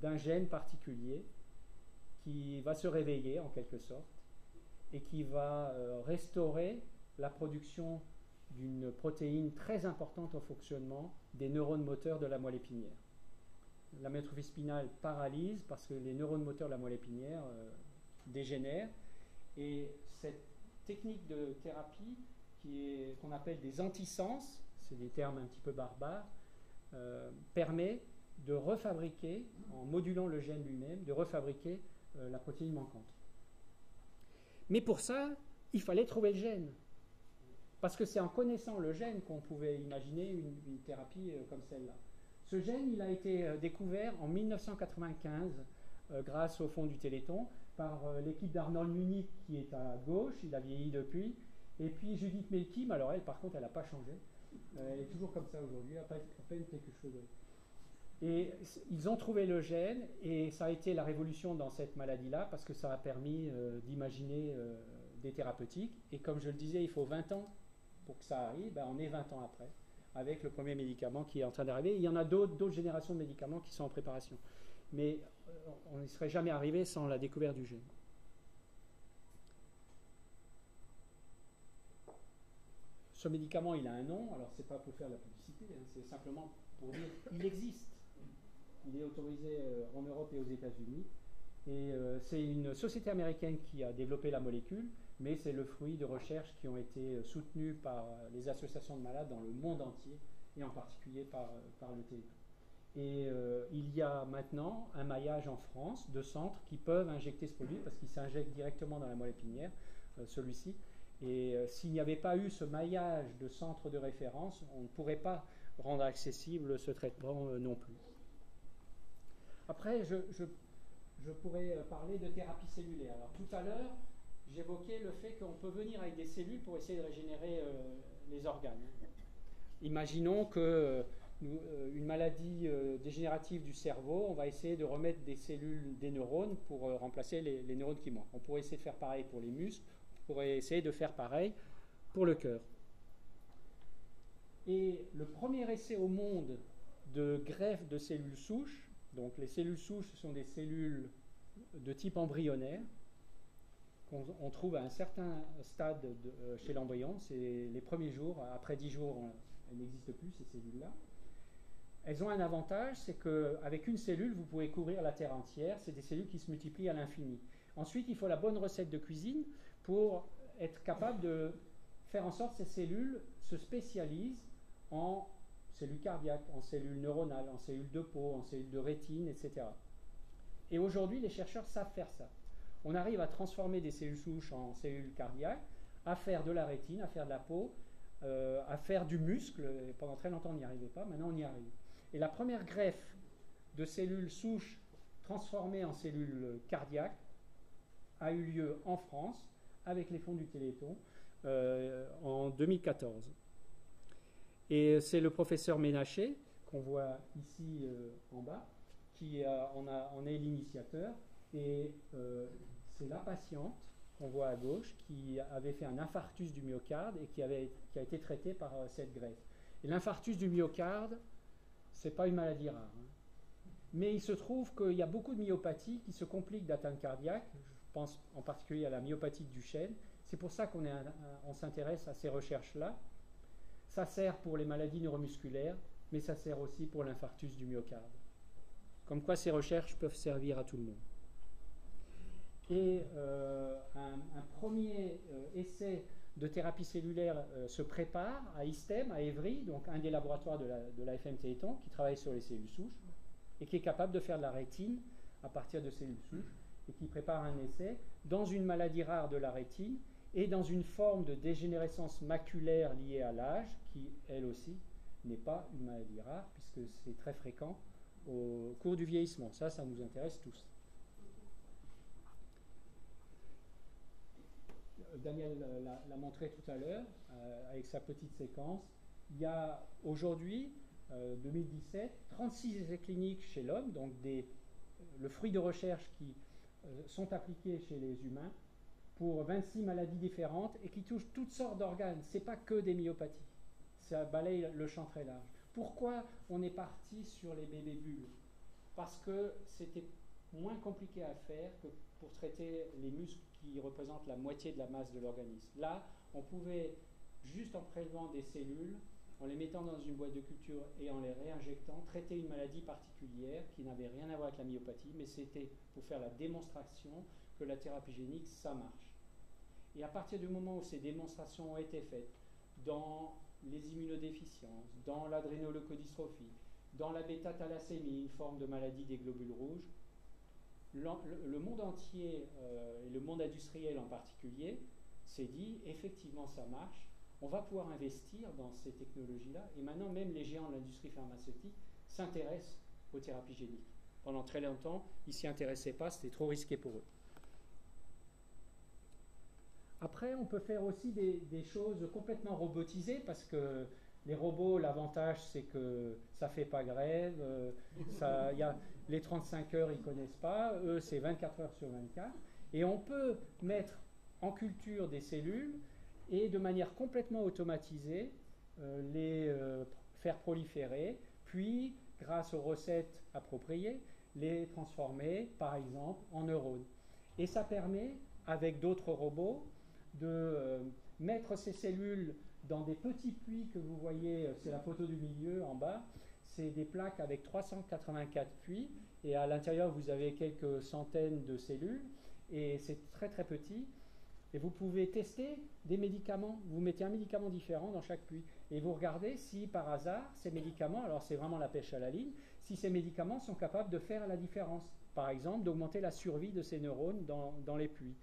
d'un gène particulier, qui va se réveiller en quelque sorte, et qui va restaurer la production d'une protéine très importante au fonctionnement des neurones moteurs de la moelle épinière. La myotrophie spinale paralyse parce que les neurones moteurs de la moelle épinière dégénèrent, et cette technique de thérapie qu'on appelle des antisens, c'est des termes un petit peu barbares, permet de refabriquer, en modulant le gène lui-même, de refabriquer la protéine manquante. Mais pour ça, il fallait trouver le gène. Parce que c'est en connaissant le gène qu'on pouvait imaginer une thérapie comme celle-là. Ce gène, il a été découvert en 1995 grâce au fonds du Téléthon par l'équipe d'Arnold Munich qui est à gauche, il a vieilli depuis, et puis Judith Melkim, alors elle par contre elle n'a pas changé, elle est toujours comme ça aujourd'hui, à peine quelque chose. Et ils ont trouvé le gène, et ça a été la révolution dans cette maladie-là parce que ça a permis d'imaginer des thérapeutiques, et comme je le disais, il faut 20 ans pour que ça arrive, on est 20 ans après, avec le premier médicament qui est en train d'arriver. Il y en a d'autres générations de médicaments qui sont en préparation. Mais on n'y serait jamais arrivé sans la découverte du gène. Ce médicament, il a un nom, alors c'est pas pour faire la publicité, c'est simplement pour dire qu'il existe. Il est autorisé en Europe et aux États-Unis. Et c'est une société américaine qui a développé la molécule, mais c'est le fruit de recherches qui ont été soutenues par les associations de malades dans le monde entier, et en particulier par le Téléthon. Et il y a maintenant un maillage en France de centres qui peuvent injecter ce produit, parce qu'il s'injecte directement dans la moelle épinière, celui-ci. Et s'il n'y avait pas eu ce maillage de centres de référence, on ne pourrait pas rendre accessible ce traitement non plus. Après, je pourrais parler de thérapie cellulaire. Alors tout à l'heure, j'évoquais le fait qu'on peut venir avec des cellules pour essayer de régénérer les organes. Imaginons que une maladie dégénérative du cerveau, on va essayer de remettre des cellules, des neurones pour remplacer les neurones qui manquent. On pourrait essayer de faire pareil pour les muscles, on pourrait essayer de faire pareil pour le cœur. Et le premier essai au monde de greffe de cellules souches, donc les cellules souches, ce sont des cellules de type embryonnaire qu'on trouve à un certain stade chez l'embryon, c'est les premiers jours, après 10 jours, elles n'existent plus, ces cellules-là. Elles ont un avantage, c'est qu'avec une cellule, vous pouvez couvrir la Terre entière, c'est des cellules qui se multiplient à l'infini. Ensuite, il faut la bonne recette de cuisine pour être capable de faire en sorte que ces cellules se spécialisent en cellules cardiaques, en cellules neuronales, en cellules de peau, en cellules de rétine, etc. Et aujourd'hui, les chercheurs savent faire ça. On arrive à transformer des cellules souches en cellules cardiaques, à faire de la rétine, à faire de la peau, à faire du muscle. Et pendant très longtemps, on n'y arrivait pas, maintenant on y arrive. Et la première greffe de cellules souches transformées en cellules cardiaques a eu lieu en France, avec les fonds du Téléthon, en 2014. Et c'est le professeur Ménaché, qu'on voit ici en bas, qui en est l'initiateur. Et c'est la patiente qu'on voit à gauche qui avait fait un infarctus du myocarde et qui a été traitée par cette greffe. Et l'infarctus du myocarde, ce n'est pas une maladie rare. Mais il se trouve qu'il y a beaucoup de myopathies qui se compliquent d'atteinte cardiaque. Je pense en particulier à la myopathie de Duchenne. C'est pour ça qu'on s'intéresse à ces recherches-là. Ça sert pour les maladies neuromusculaires, mais ça sert aussi pour l'infarctus du myocarde. Comme quoi ces recherches peuvent servir à tout le monde. Et un premier essai de thérapie cellulaire se prépare à ISTEM, à Évry, donc un des laboratoires de l'AFM Téléthon, qui travaille sur les cellules souches, et qui est capable de faire de la rétine à partir de cellules souches, et qui prépare un essai dans une maladie rare de la rétine, et dans une forme de dégénérescence maculaire liée à l'âge, qui, elle aussi, n'est pas une maladie rare, puisque c'est très fréquent au cours du vieillissement. Ça nous intéresse tous. Daniel l'a montré tout à l'heure, avec sa petite séquence. Il y a aujourd'hui, 2017, 36 essais cliniques chez l'homme, donc le fruit de recherche qui sont appliqués chez les humains, pour 26 maladies différentes et qui touchent toutes sortes d'organes. Ce n'est pas que des myopathies. Ça balaye le champ très large. Pourquoi on est parti sur les bébés bulles? Parce que c'était moins compliqué à faire que pour traiter les muscles qui représentent la moitié de la masse de l'organisme. Là, on pouvait, juste en prélevant des cellules, en les mettant dans une boîte de culture et en les réinjectant, traiter une maladie particulière qui n'avait rien à voir avec la myopathie, mais c'était pour faire la démonstration que la thérapie génique, ça marche. Et à partir du moment où ces démonstrations ont été faites dans les immunodéficiences, dans l'adrénoleucodystrophie, dans la bêta-thalassémie, une forme de maladie des globules rouges, le monde entier, et le monde industriel en particulier, s'est dit, effectivement ça marche, on va pouvoir investir dans ces technologies-là, et maintenant même les géants de l'industrie pharmaceutique s'intéressent aux thérapies géniques. Pendant très longtemps, ils ne s'y intéressaient pas, c'était trop risqué pour eux. Après, on peut faire aussi des choses complètement robotisées, parce que les robots, l'avantage, c'est que ça ne fait pas grève, les 35 heures, ils ne connaissent pas, eux, c'est 24 heures sur 24, et on peut mettre en culture des cellules et de manière complètement automatisée, les faire proliférer, puis, grâce aux recettes appropriées, les transformer, par exemple, en neurones. Et ça permet, avec d'autres robots, de mettre ces cellules dans des petits puits que vous voyez, c'est la photo du milieu en bas, c'est des plaques avec 384 puits, et à l'intérieur, vous avez quelques centaines de cellules, et c'est très très petit. Et vous pouvez tester des médicaments. Vous mettez un médicament différent dans chaque puits. Et vous regardez si par hasard, ces médicaments, alors c'est vraiment la pêche à la ligne, si ces médicaments sont capables de faire la différence. Par exemple, d'augmenter la survie de ces neurones dans les puits.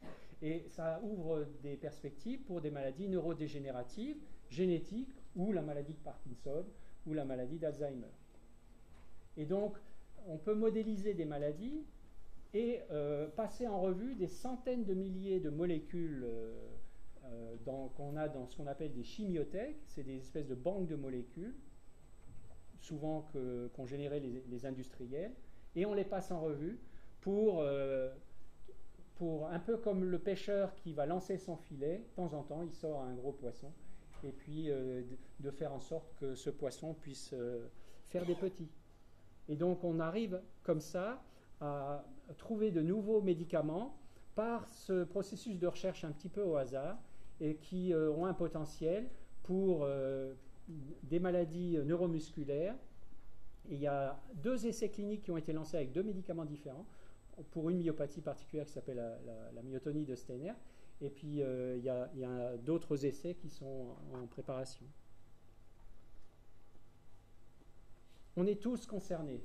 Et ça ouvre des perspectives pour des maladies neurodégénératives, génétiques, ou la maladie de Parkinson, ou la maladie d'Alzheimer. Et donc, on peut modéliser des maladies et passer en revue des centaines de milliers de molécules qu'on a dans ce qu'on appelle des chimiothèques. C'est des espèces de banques de molécules, souvent qu'ont généré les industriels, et on les passe en revue pour un peu comme le pêcheur qui va lancer son filet, de temps en temps il sort un gros poisson, et puis de faire en sorte que ce poisson puisse faire des petits. Et donc on arrive comme ça à trouver de nouveaux médicaments par ce processus de recherche un petit peu au hasard et qui ont un potentiel pour des maladies neuromusculaires. Et il y a 2 essais cliniques qui ont été lancés avec 2 médicaments différents pour une myopathie particulière qui s'appelle la myotonie de Steiner. Et puis il y a d'autres essais qui sont en préparation. On est tous concernés.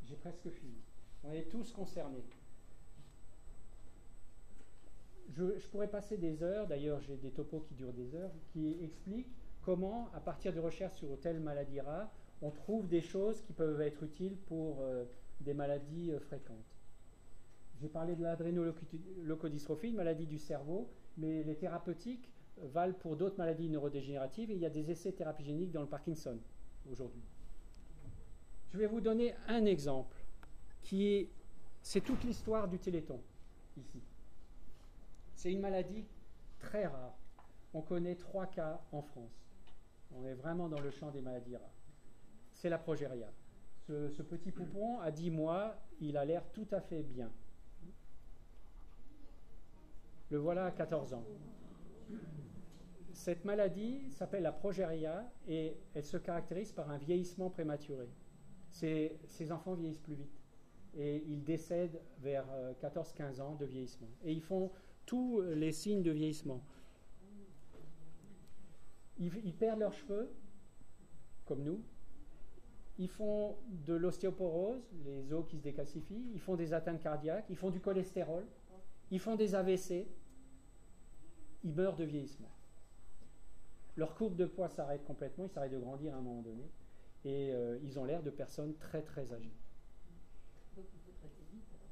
J'ai presque fini. On est tous concernés. Je pourrais passer des heures, d'ailleurs j'ai des topos qui durent des heures, qui expliquent comment, à partir de recherches sur telle maladie rare, on trouve des choses qui peuvent être utiles pour des maladies fréquentes. J'ai parlé de l'adrénoleucodystrophie, une maladie du cerveau, mais les thérapeutiques valent pour d'autres maladies neurodégénératives et il y a des essais thérapigéniques dans le Parkinson aujourd'hui. Je vais vous donner un exemple c'est toute l'histoire du Téléthon ici. C'est une maladie très rare. On connaît 3 cas en France. On est vraiment dans le champ des maladies rares. C'est la progéria. Ce petit poupon, à 10 mois, il a l'air tout à fait bien. Le voilà à 14 ans. Cette maladie s'appelle la progéria et elle se caractérise par un vieillissement prématuré. Ces enfants vieillissent plus vite et ils décèdent vers 14-15 ans de vieillissement. Et ils font tous les signes de vieillissement. Ils perdent leurs cheveux, comme nous. Ils font de l'ostéoporose, les os qui se décalcifient. Ils font des atteintes cardiaques. Ils font du cholestérol. Ils font des AVC. Ils meurent de vieillissement. Leur courbe de poids s'arrête complètement. Ils s'arrêtent de grandir à un moment donné. Et ils ont l'air de personnes très très âgées. Donc il faut traiter vite alors.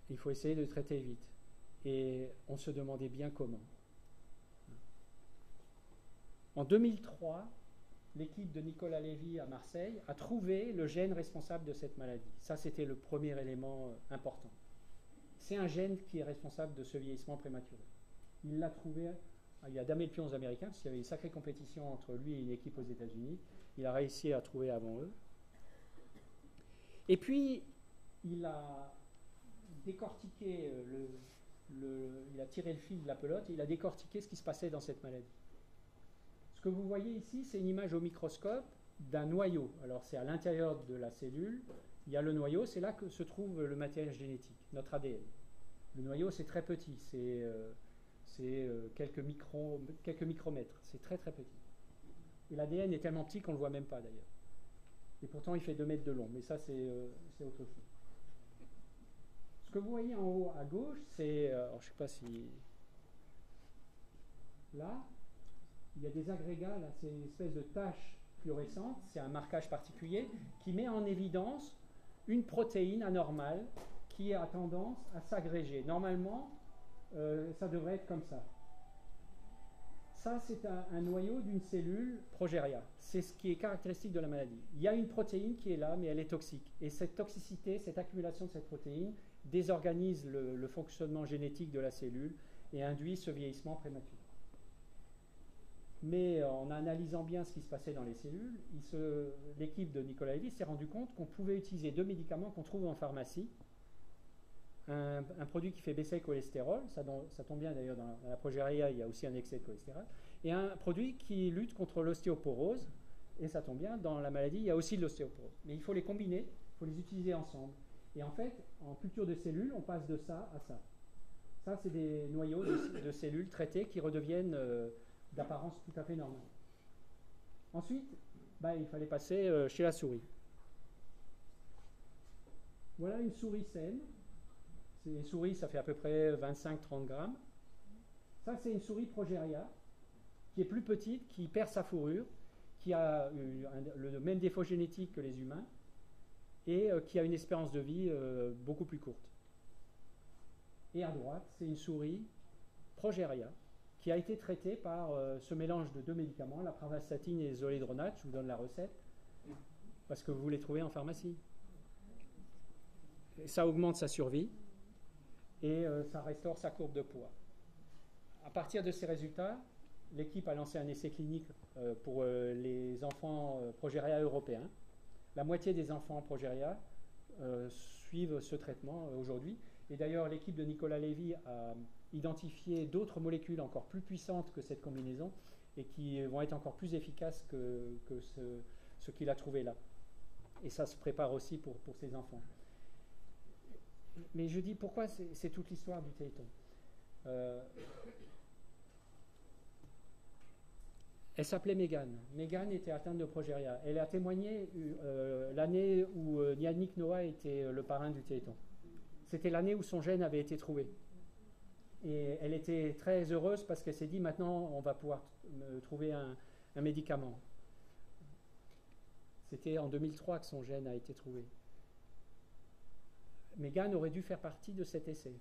Il faut essayer de traiter vite. Et on se demandait bien comment. En 2003, l'équipe de Nicolas Lévy à Marseille a trouvé le gène responsable de cette maladie. Ça, c'était le premier élément important. C'est un gène qui est responsable de ce vieillissement prématuré. Il l'a trouvé. Il y a damé le pion aux Américains, parce qu'il y avait une sacrée compétition entre lui et une équipe aux États-Unis. Il a réussi à trouver avant eux. Et puis, il a décortiqué il a tiré le fil de la pelote et il a décortiqué ce qui se passait dans cette maladie. Ce que vous voyez ici, c'est une image au microscope d'un noyau. Alors, c'est à l'intérieur de la cellule. Il y a le noyau, c'est là que se trouve le matériel génétique, notre ADN. Le noyau, c'est très petit, c'est quelques micromètres, c'est très très petit. Et l'ADN est tellement petit qu'on ne le voit même pas d'ailleurs. Et pourtant, il fait 2 mètres de long, mais ça, c'est autre chose. Ce que vous voyez en haut à gauche, c'est, je ne sais pas si... Là, il y a des agrégats, là, c'est une espèce de tache fluorescente, c'est un marquage particulier qui met en évidence une protéine anormale qui a tendance à s'agréger. Normalement, ça devrait être comme ça. Ça, c'est un noyau d'une cellule progéria. C'est ce qui est caractéristique de la maladie. Il y a une protéine qui est là, mais elle est toxique. Et cette toxicité, cette accumulation de cette protéine, désorganise le fonctionnement génétique de la cellule et induit ce vieillissement prématuré. Mais en analysant bien ce qui se passait dans les cellules, l'équipe de Nicolas Lévy s'est rendu compte qu'on pouvait utiliser 2 médicaments qu'on trouve en pharmacie. Un produit qui fait baisser le cholestérol, ça tombe bien d'ailleurs, dans la progéria, il y a aussi un excès de cholestérol, et un produit qui lutte contre l'ostéoporose, et ça tombe bien, dans la maladie, il y a aussi de l'ostéoporose. Mais il faut les combiner, il faut les utiliser ensemble. Et en fait, en culture de cellules, on passe de ça à ça. Ça, c'est des noyaux de cellules traitées qui redeviennent d'apparence tout à fait normale. Ensuite, il fallait passer chez la souris. Voilà une souris saine. Une souris, ça fait à peu près 25-30 grammes. Ça, c'est une souris progéria qui est plus petite, qui perd sa fourrure, qui a le même défaut génétique que les humains et qui a une espérance de vie beaucoup plus courte. Et à droite, c'est une souris progéria qui a été traitée par ce mélange de 2 médicaments, la pravastatine et les zoledronate. Je vous donne la recette parce que vous les trouvez en pharmacie. Et ça augmente sa survie et ça restaure sa courbe de poids. À partir de ces résultats, l'équipe a lancé un essai clinique pour les enfants progéria européens. La moitié des enfants progéria suivent ce traitement aujourd'hui. Et d'ailleurs, l'équipe de Nicolas Lévy a identifié d'autres molécules encore plus puissantes que cette combinaison et qui vont être encore plus efficaces que ce qu'il a trouvé là. Et ça se prépare aussi pour ces enfants. Mais je dis pourquoi c'est toute l'histoire du téléthon. Elle s'appelait Mégane. Mégane était atteinte de progéria. Elle a témoigné l'année où Yannick Noah était le parrain du téléthon. C'était l'année où son gène avait été trouvé. Et elle était très heureuse parce qu'elle s'est dit maintenant on va pouvoir trouver un médicament. C'était en 2003 que son gène a été trouvé. Mégane aurait dû faire partie de cet essai.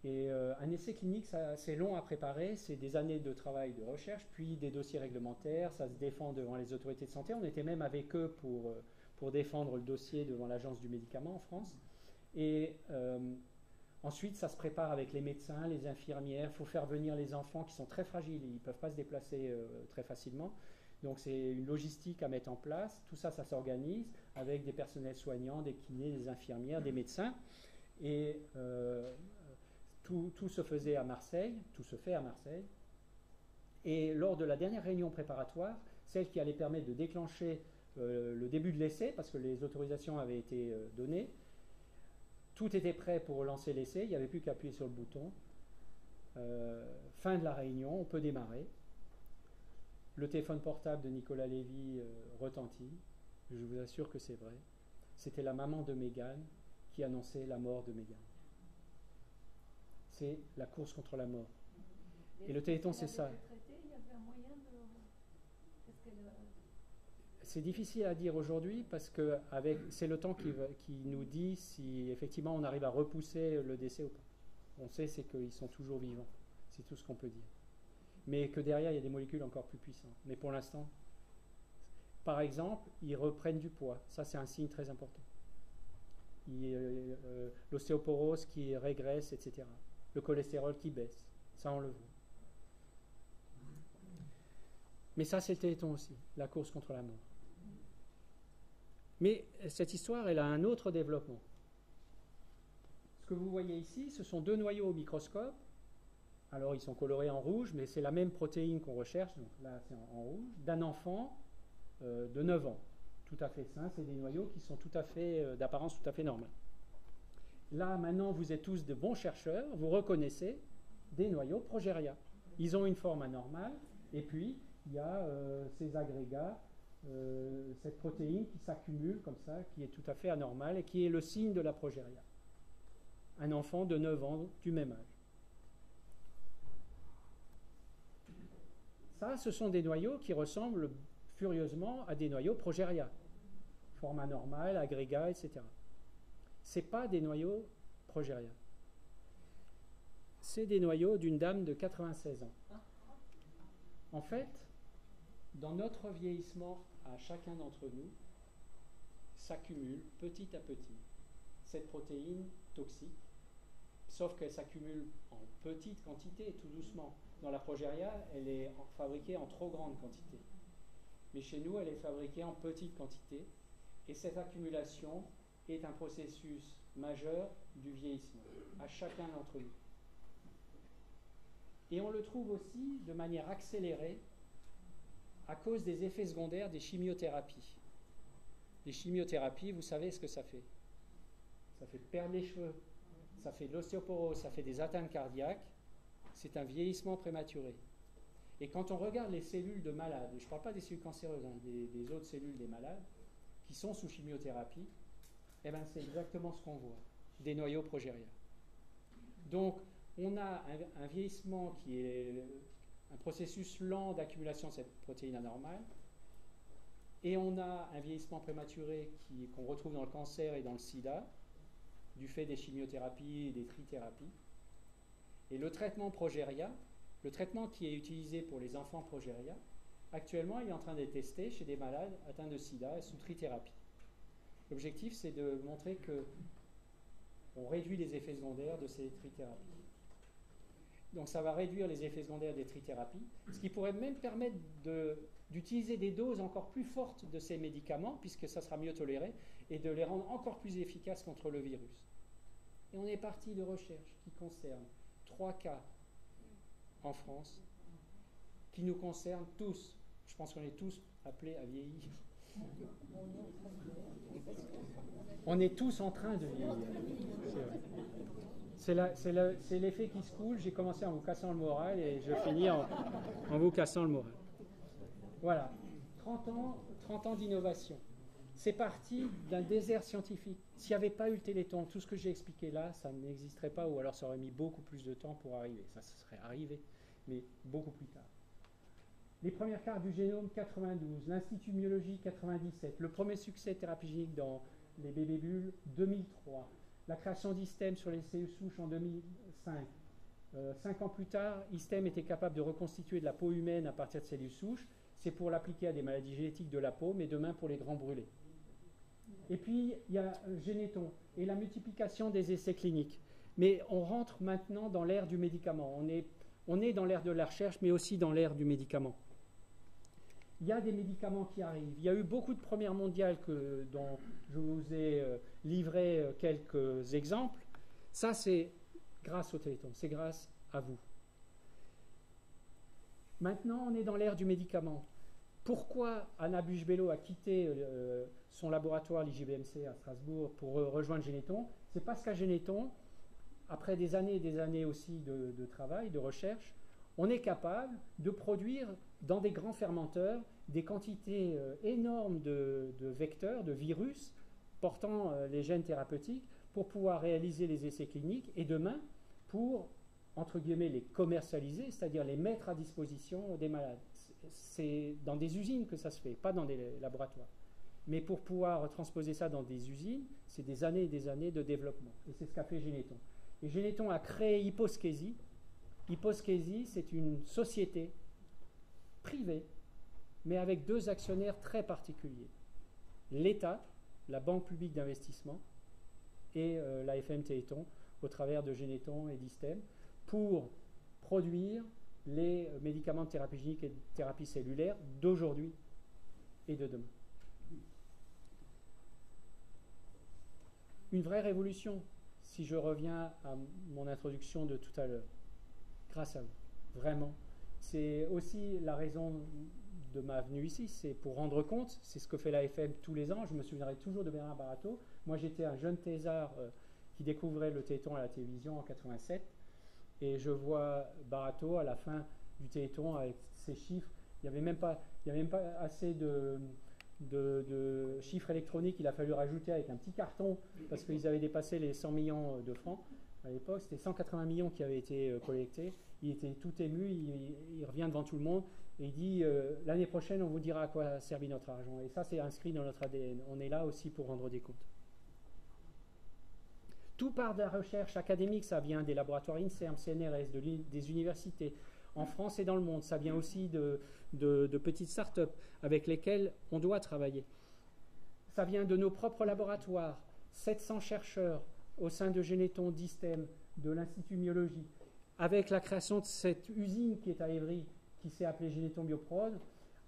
Et un essai clinique, c'est long à préparer, c'est des années de travail de recherche, puis des dossiers réglementaires, ça se défend devant les autorités de santé. On était même avec eux pour défendre le dossier devant l'agence du médicament en France. Et ensuite, ça se prépare avec les médecins, les infirmières, il faut faire venir les enfants qui sont très fragiles, ils ne peuvent pas se déplacer très facilement. Donc c'est une logistique à mettre en place, tout ça, ça s'organise avec des personnels soignants, des kinés, des infirmières, des médecins. Et tout se faisait à Marseille, tout se fait à Marseille. Et lors de la dernière réunion préparatoire, celle qui allait permettre de déclencher le début de l'essai, parce que les autorisations avaient été données, tout était prêt pour lancer l'essai, il n'y avait plus qu'à appuyer sur le bouton. Fin de la réunion, on peut démarrer. Le téléphone portable de Nicolas Lévy retentit. Je vous assure que c'est vrai. C'était la maman de Mégane qui annonçait la mort de Mégane. C'est la course contre la mort. Et le téléthon, c'est ça. C'est difficile à dire aujourd'hui parce que c'est le temps qui nous dit si effectivement on arrive à repousser le décès ou pas. On sait c'est qu'ils sont toujours vivants. C'est tout ce qu'on peut dire. Mais que derrière, il y a des molécules encore plus puissantes. Mais pour l'instant, par exemple, ils reprennent du poids. Ça, c'est un signe très important. L'ostéoporose qui régresse, etc. Le cholestérol qui baisse. Ça, on le voit. Mais ça, c'est le Téléthon aussi, la course contre la mort. Mais cette histoire, elle a un autre développement. Ce que vous voyez ici, ce sont deux noyaux au microscope. Alors, ils sont colorés en rouge, mais c'est la même protéine qu'on recherche, donc là, c'est en rouge, d'un enfant de 9 ans, tout à fait sain. C'est des noyaux qui sont tout à fait, d'apparence tout à fait normale. Là, maintenant, vous êtes tous de bons chercheurs, vous reconnaissez des noyaux Progeria. Ils ont une forme anormale, et puis, il y a ces agrégats, cette protéine qui s'accumule comme ça, qui est tout à fait anormale, et qui est le signe de la Progeria. Un enfant de 9 ans du même âge. Ça, ce sont des noyaux qui ressemblent furieusement à des noyaux Progeria. Forme anormale, agrégats, etc. Ce n'est pas des noyaux Progeria. C'est des noyaux d'une dame de 96 ans. En fait, dans notre vieillissement à chacun d'entre nous, s'accumule petit à petit cette protéine toxique, sauf qu'elle s'accumule en petite quantité, tout doucement. Dans la Progeria, elle est fabriquée en trop grande quantité. Mais chez nous, elle est fabriquée en petite quantité. Et cette accumulation est un processus majeur du vieillissement, à chacun d'entre nous. Et on le trouve aussi de manière accélérée à cause des effets secondaires des chimiothérapies. Les chimiothérapies, vous savez ce que ça fait. Ça fait perdre les cheveux, ça fait de l'ostéoporose, ça fait des atteintes cardiaques. C'est un vieillissement prématuré. Et quand on regarde les cellules de malades, je ne parle pas des cellules cancéreuses, hein, des autres cellules des malades, qui sont sous chimiothérapie, eh ben c'est exactement ce qu'on voit, des noyaux Progeria. Donc, on a un vieillissement qui est un processus lent d'accumulation de cette protéine anormale, et on a un vieillissement prématuré qu'on retrouve dans le cancer et dans le sida, du fait des chimiothérapies et des trithérapies. Et le traitement Progeria, le traitement qui est utilisé pour les enfants Progeria, actuellement, il est en train d'être testé chez des malades atteints de sida et sous trithérapie. L'objectif, c'est de montrer qu'on réduit les effets secondaires de ces trithérapies. Donc ça va réduire les effets secondaires des trithérapies, ce qui pourrait même permettre d'utiliser des doses encore plus fortes de ces médicaments, puisque ça sera mieux toléré, et de les rendre encore plus efficaces contre le virus. Et on est parti de recherches qui concernent 3 cas en France, qui nous concernent tous. Je pense qu'on est tous appelés à vieillir. On est tous en train de vieillir. C'est l'effet qui se coule. J'ai commencé en vous cassant le moral et je finis en vous cassant le moral. Voilà. 30 ans d'innovation. C'est parti d'un désert scientifique. S'il n'y avait pas eu le Téléthon, tout ce que j'ai expliqué là, ça n'existerait pas, ou alors ça aurait mis beaucoup plus de temps pour arriver. Ça serait arrivé, mais beaucoup plus tard. Les premières cartes du génome, 92. L'Institut Myologie, 97. Le premier succès thérapeutique dans les bébés bulles, 2003. La création d'Hystème sur les cellules souches en 2005. 5 ans plus tard, Hystème était capable de reconstituer de la peau humaine à partir de cellules souches. C'est pour l'appliquer à des maladies génétiques de la peau, mais demain pour les grands brûlés. Et puis, il y a Généton et la multiplication des essais cliniques. Mais on rentre maintenant dans l'ère du médicament. On est dans l'ère de la recherche, mais aussi dans l'ère du médicament. Il y a des médicaments qui arrivent. Il y a eu beaucoup de premières mondiales dont je vous ai livré quelques exemples. Ça, c'est grâce au Téléthon, c'est grâce à vous. Maintenant, on est dans l'ère du médicament. Pourquoi Anna Buch-Bello a quitté son laboratoire, l'IJBMC à Strasbourg, pour rejoindre Généton? C'est parce qu'à Généton, après des années et des années aussi de travail, de recherche, on est capable de produire dans des grands fermenteurs des quantités énormes de vecteurs, de virus, portant les gènes thérapeutiques pour pouvoir réaliser les essais cliniques et demain pour, entre guillemets, les commercialiser, c'est-à-dire les mettre à disposition des malades. C'est dans des usines que ça se fait, pas dans des laboratoires. Mais pour pouvoir transposer ça dans des usines, c'est des années et des années de développement. Et c'est ce qu'a fait Généton. Et Généton a créé Hyposkésie. Hyposkésie, c'est une société privée, mais avec 2 actionnaires très particuliers. L'État, la Banque publique d'investissement, et la FM Téléthon, au travers de Généton et d'Hystème, pour produire les médicaments de thérapie génique et de thérapie cellulaire d'aujourd'hui et de demain. Une vraie révolution, si je reviens à mon introduction de tout à l'heure, grâce à vous, vraiment. C'est aussi la raison de ma venue ici, c'est pour rendre compte, c'est ce que fait l'AFM tous les ans, je me souviendrai toujours de Bernard Barato. Moi j'étais un jeune thésard qui découvrait le Téléthon à la télévision en 87, et je vois Barato à la fin du Téléthon avec ses chiffres, il n'y avait même pas assez de chiffres électroniques, il a fallu rajouter avec un petit carton, parce qu'ils avaient dépassé les 100 millions de francs. À l'époque, c'était 180 millions qui avaient été collectés. Il était tout ému, il revient devant tout le monde et il dit l'année prochaine, on vous dira à quoi a servi notre argent. Et ça, c'est inscrit dans notre ADN. On est là aussi pour rendre des comptes. Tout part de la recherche académique, ça vient des laboratoires INSERM, CNRS, des universités, en France et dans le monde. Ça vient aussi de petites start-up avec lesquelles on doit travailler. Ça vient de nos propres laboratoires, 700 chercheurs au sein de Généton, d'ISTEM, de l'Institut Myologie, avec la création de cette usine qui est à Évry, qui s'est appelée Généton Bioprod,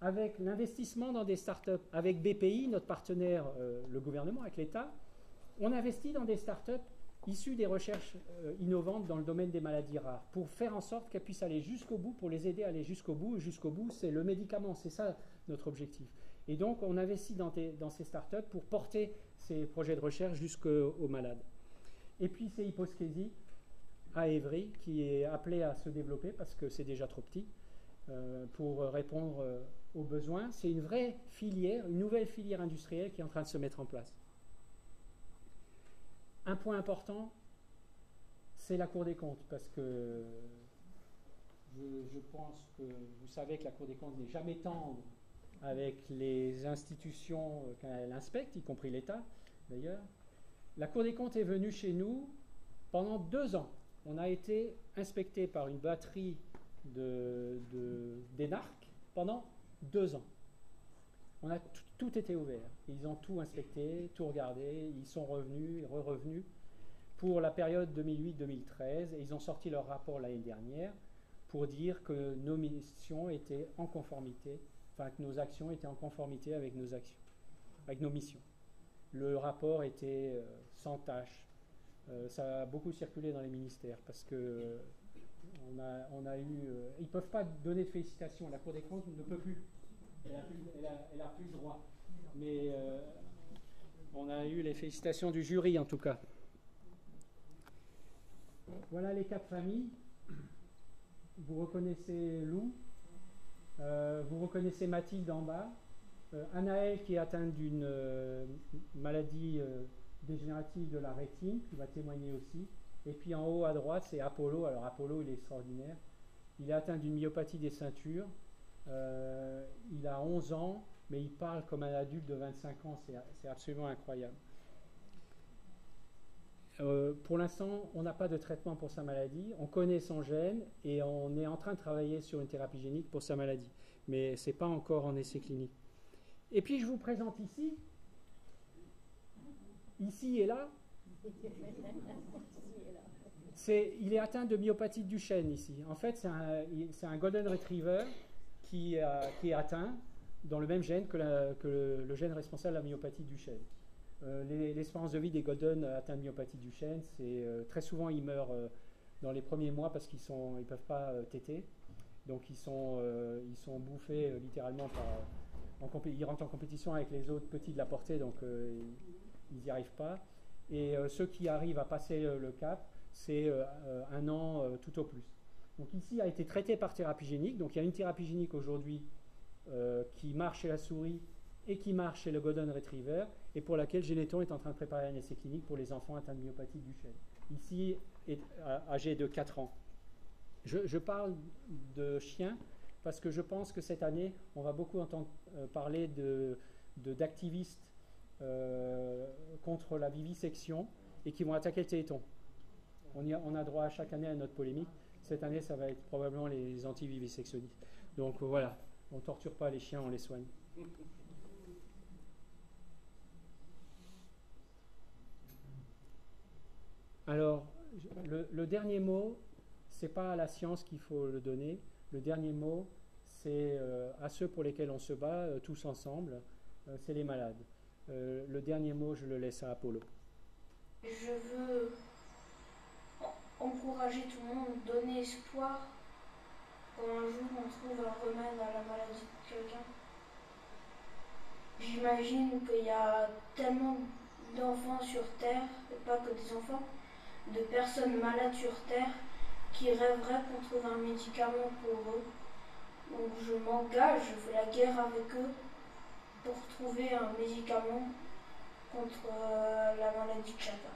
avec l'investissement dans des startups, avec BPI, notre partenaire, le gouvernement, avec l'État, on investit dans des startups issues des recherches innovantes dans le domaine des maladies rares, pour faire en sorte qu'elles puissent aller jusqu'au bout, pour les aider à aller jusqu'au bout. Et jusqu'au bout, c'est le médicament, c'est ça notre objectif. Et donc, on investit dans ces startups pour porter ces projets de recherche jusqu'aux malades. Et puis, c'est Hyposkésie à Évry qui est appelé à se développer parce que c'est déjà trop petit pour répondre aux besoins. C'est une vraie filière, une nouvelle filière industrielle qui est en train de se mettre en place. Un point important, c'est la Cour des comptes, parce que je pense que vous savez que la Cour des comptes n'est jamais tendre avec les institutions qu'elle inspecte, y compris l'État d'ailleurs. La Cour des comptes est venue chez nous pendant 2 ans. On a été inspecté par une batterie d'énarques pendant 2 ans. On a tout été ouvert. Ils ont tout inspecté, tout regardé. Ils sont revenus et revenus pour la période 2008-2013. Et ils ont sorti leur rapport l'année dernière pour dire que nos missions étaient en conformité, enfin que nos actions étaient en conformité avec nos actions, avec nos missions. Le rapport était sans tâche. Ça a beaucoup circulé dans les ministères parce que on a eu. Ils ne peuvent pas donner de félicitations. La Cour des comptes ne peut plus. Elle a plus le droit. Mais on a eu les félicitations du jury en tout cas. Voilà les 4 familles. Vous reconnaissez Lou. Vous reconnaissez Mathilde en bas. Anaël qui est atteinte d'une maladie dégénérative de la rétine, qui va témoigner aussi. Et puis en haut à droite, c'est Apollo. Alors Apollo, il est extraordinaire. Il est atteint d'une myopathie des ceintures. Il a 11 ans, mais il parle comme un adulte de 25 ans. C'est absolument incroyable. Pour l'instant, on n'a pas de traitement pour sa maladie. On connaît son gène et on est en train de travailler sur une thérapie génique pour sa maladie. Mais ce n'est pas encore en essai clinique. Et puis je vous présente ici et là, il est atteint de myopathie de Duchenne ici. En fait, c'est un Golden Retriever qui est atteint dans le même gène que le gène responsable de la myopathie de Duchenne. L'espérance de vie des Golden atteints de myopathie de Duchenne, c'est très souvent ils meurent dans les premiers mois parce qu'ils ne peuvent pas téter. Donc ils sont bouffés littéralement ils rentrent en compétition avec les autres petits de la portée, donc ils n'y arrivent pas. Et ceux qui arrivent à passer le cap, c'est 1 an tout au plus. Donc ici a été traité par thérapie génique. Donc il y a une thérapie génique aujourd'hui qui marche chez la souris et qui marche chez le Golden Retriever, et pour laquelle Généton est en train de préparer un essai clinique pour les enfants atteints de myopathie de Duchenne. Ici, âgé de 4 ans. Je parle de chiens parce que je pense que cette année, on va beaucoup entendre parler d'activistes contre la vivisection et qui vont attaquer le Téléthon. On a droit chaque année à notre polémique. Cette année, ça va être probablement les anti-vivisectionnistes. Donc voilà, on ne torture pas les chiens, on les soigne. Alors, le dernier mot, c'est pas à la science qu'il faut le donner. Le dernier mot, c'est à ceux pour lesquels on se bat, tous ensemble, c'est les malades. Le dernier mot, je le laisse à Apollo. Je veux encourager tout le monde, donner espoir quand un jour on trouve un remède à la maladie de quelqu'un. J'imagine qu'il y a tellement d'enfants sur Terre, et pas que des enfants, de personnes malades sur Terre qui rêveraient qu'on trouve un médicament pour eux. Donc je m'engage, je fais la guerre avec eux pour trouver un médicament contre la maladie de Chaga.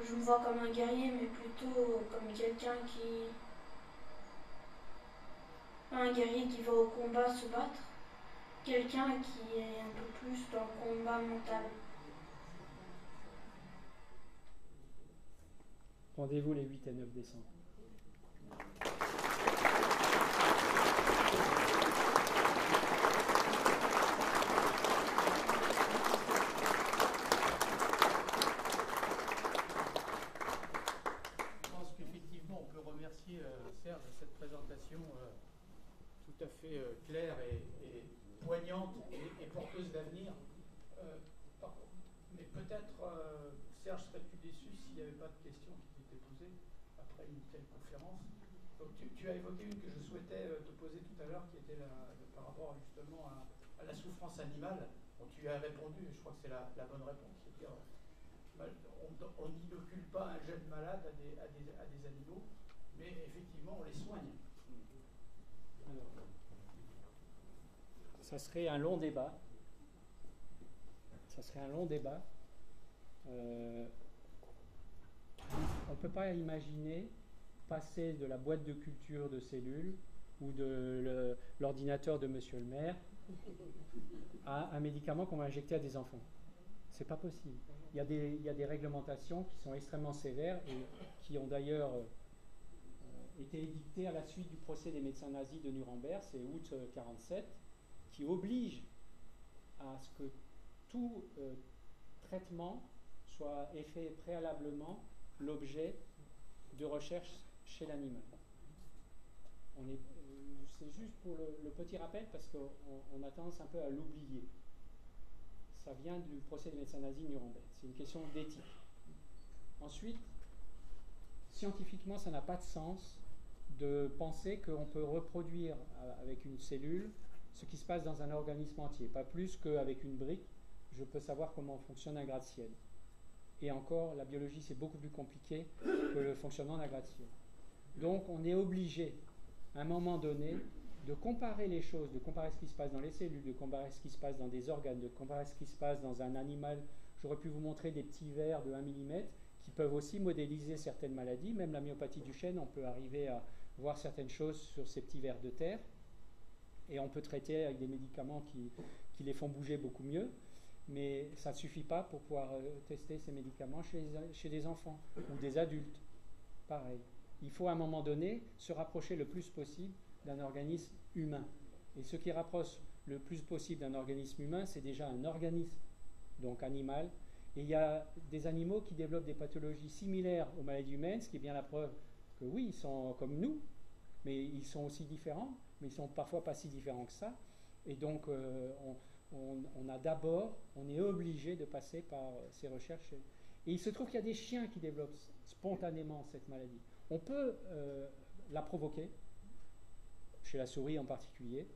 Je me vois comme un guerrier, mais plutôt comme quelqu'un qui... un guerrier qui va au combat se battre, quelqu'un qui est un peu plus dans le combat mental. Rendez-vous les 8 et 9 décembre. Serge de cette présentation tout à fait claire et poignante et porteuse d'avenir. Mais peut-être, Serge, serais-tu déçu s'il n'y avait pas de questions qui t'étaient posées après une telle conférence? Donc, tu as évoqué une que je souhaitais te poser tout à l'heure, qui était par rapport justement à la souffrance animale. Bon, tu y as répondu, et je crois que c'est la bonne réponse. C'est-à-dire, on n'inocule pas un jeune malade à des animaux, mais effectivement, on les soigne. Alors, ça serait un long débat. On ne peut pas imaginer passer de la boîte de culture de cellules ou de l'ordinateur de Monsieur le maire à un médicament qu'on va injecter à des enfants. C'est pas possible. Il y a des réglementations qui sont extrêmement sévères et qui ont d'ailleurs été édictées à la suite du procès des médecins nazis de Nuremberg, c'est août 1947, qui oblige à ce que tout traitement soit fait préalablement l'objet de recherche chez l'animal. C'est juste pour le petit rappel parce qu'on a tendance un peu à l'oublier. Ça vient du procès des médecins nazis de Nuremberg. C'est une question d'éthique. Ensuite, scientifiquement, ça n'a pas de sens de penser qu'on peut reproduire avec une cellule ce qui se passe dans un organisme entier. Pas plus qu'avec une brique, je peux savoir comment fonctionne un gratte-ciel. Et encore, la biologie, c'est beaucoup plus compliqué que le fonctionnement d'un gratte-ciel. Donc, on est obligé, à un moment donné, de comparer les choses, de comparer ce qui se passe dans les cellules, de comparer ce qui se passe dans des organes, de comparer ce qui se passe dans un animal. J'aurais pu vous montrer des petits vers de 1 mm qui peuvent aussi modéliser certaines maladies. Même la myopathie du chêne, on peut arriver à voir certaines choses sur ces petits vers de terre. Et on peut traiter avec des médicaments qui les font bouger beaucoup mieux. Mais ça ne suffit pas pour pouvoir tester ces médicaments chez des enfants ou des adultes. Pareil. Il faut à un moment donné se rapprocher le plus possible d'un organisme humain. Et ce qui rapproche le plus possible d'un organisme humain, c'est déjà un organisme, donc animal. Et il y a des animaux qui développent des pathologies similaires aux maladies humaines, ce qui est bien la preuve que oui, ils sont comme nous, mais ils sont aussi différents, mais ils ne sont parfois pas si différents que ça. Et donc, on est obligé de passer par ces recherches. Et il se trouve qu'il y a des chiens qui développent spontanément cette maladie. On peut la provoquer, chez la souris en particulier.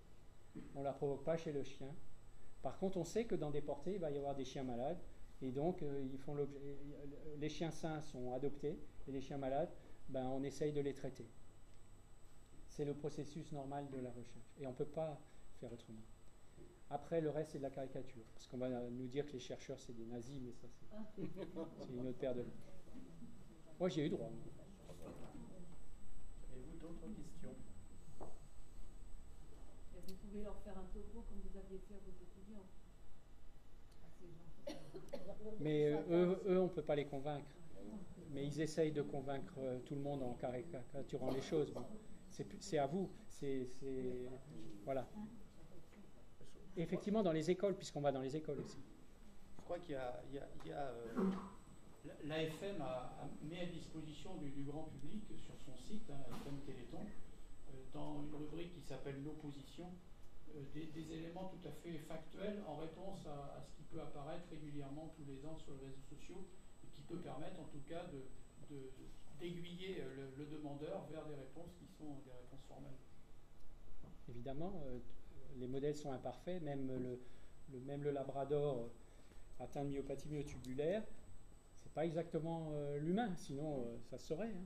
On ne la provoque pas chez le chien. Par contre, on sait que dans des portées, il va y avoir des chiens malades. Et donc, les chiens sains sont adoptés. Et les chiens malades, on essaye de les traiter. C'est le processus normal de la recherche. Et on ne peut pas faire autrement. Après, le reste, c'est de la caricature. Parce qu'on va nous dire que les chercheurs, c'est des nazis, mais ça, c'est une autre paire de... Moi, j'y ai eu droit. Avez-vous d'autres questions? Et vous pouvez leur faire un topo comme vous aviez fait à vos étudiants. Mais eux, on ne peut pas les convaincre. Mais ils essayent de convaincre tout le monde en caricaturant les choses. Bon, c'est à vous. Voilà. Effectivement, dans les écoles, puisqu'on va dans les écoles aussi. Je crois qu'il y a l'AFM met à disposition du grand public sur son site, AFM Téléthon, dans une rubrique qui s'appelle l'opposition, des éléments tout à fait factuels en réponse à ce qui peut apparaître régulièrement tous les ans sur les réseaux sociaux et qui peut permettre en tout cas d'aiguiller le demandeur vers des réponses qui sont des réponses formelles. Évidemment, les modèles sont imparfaits, même le labrador atteint de myopathie myotubulaire, c'est pas exactement l'humain, sinon ça se saurait. Hein.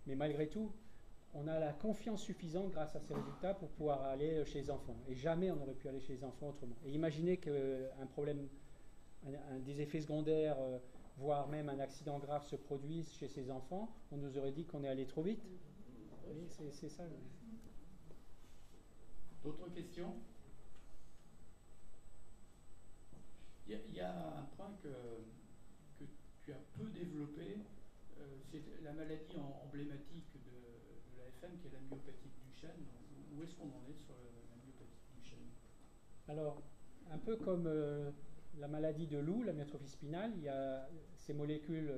Mais malgré tout, on a la confiance suffisante grâce à ces résultats pour pouvoir aller chez les enfants. Et jamais on n'aurait pu aller chez les enfants autrement. Et imaginez qu'un problème, des effets secondaires, voire même un accident grave se produise chez ces enfants, on nous aurait dit qu'on est allé trop vite. Oui, c'est ça. D'autres questions? Il y a un point que tu as peu développé, c'est la maladie emblématique de l'AFM qui est la myopathie de Duchenne. Où est-ce qu'on en est sur la myopathie de Duchenne? Alors, un peu comme la maladie de Lew, la myotrophie spinale, il y a ces molécules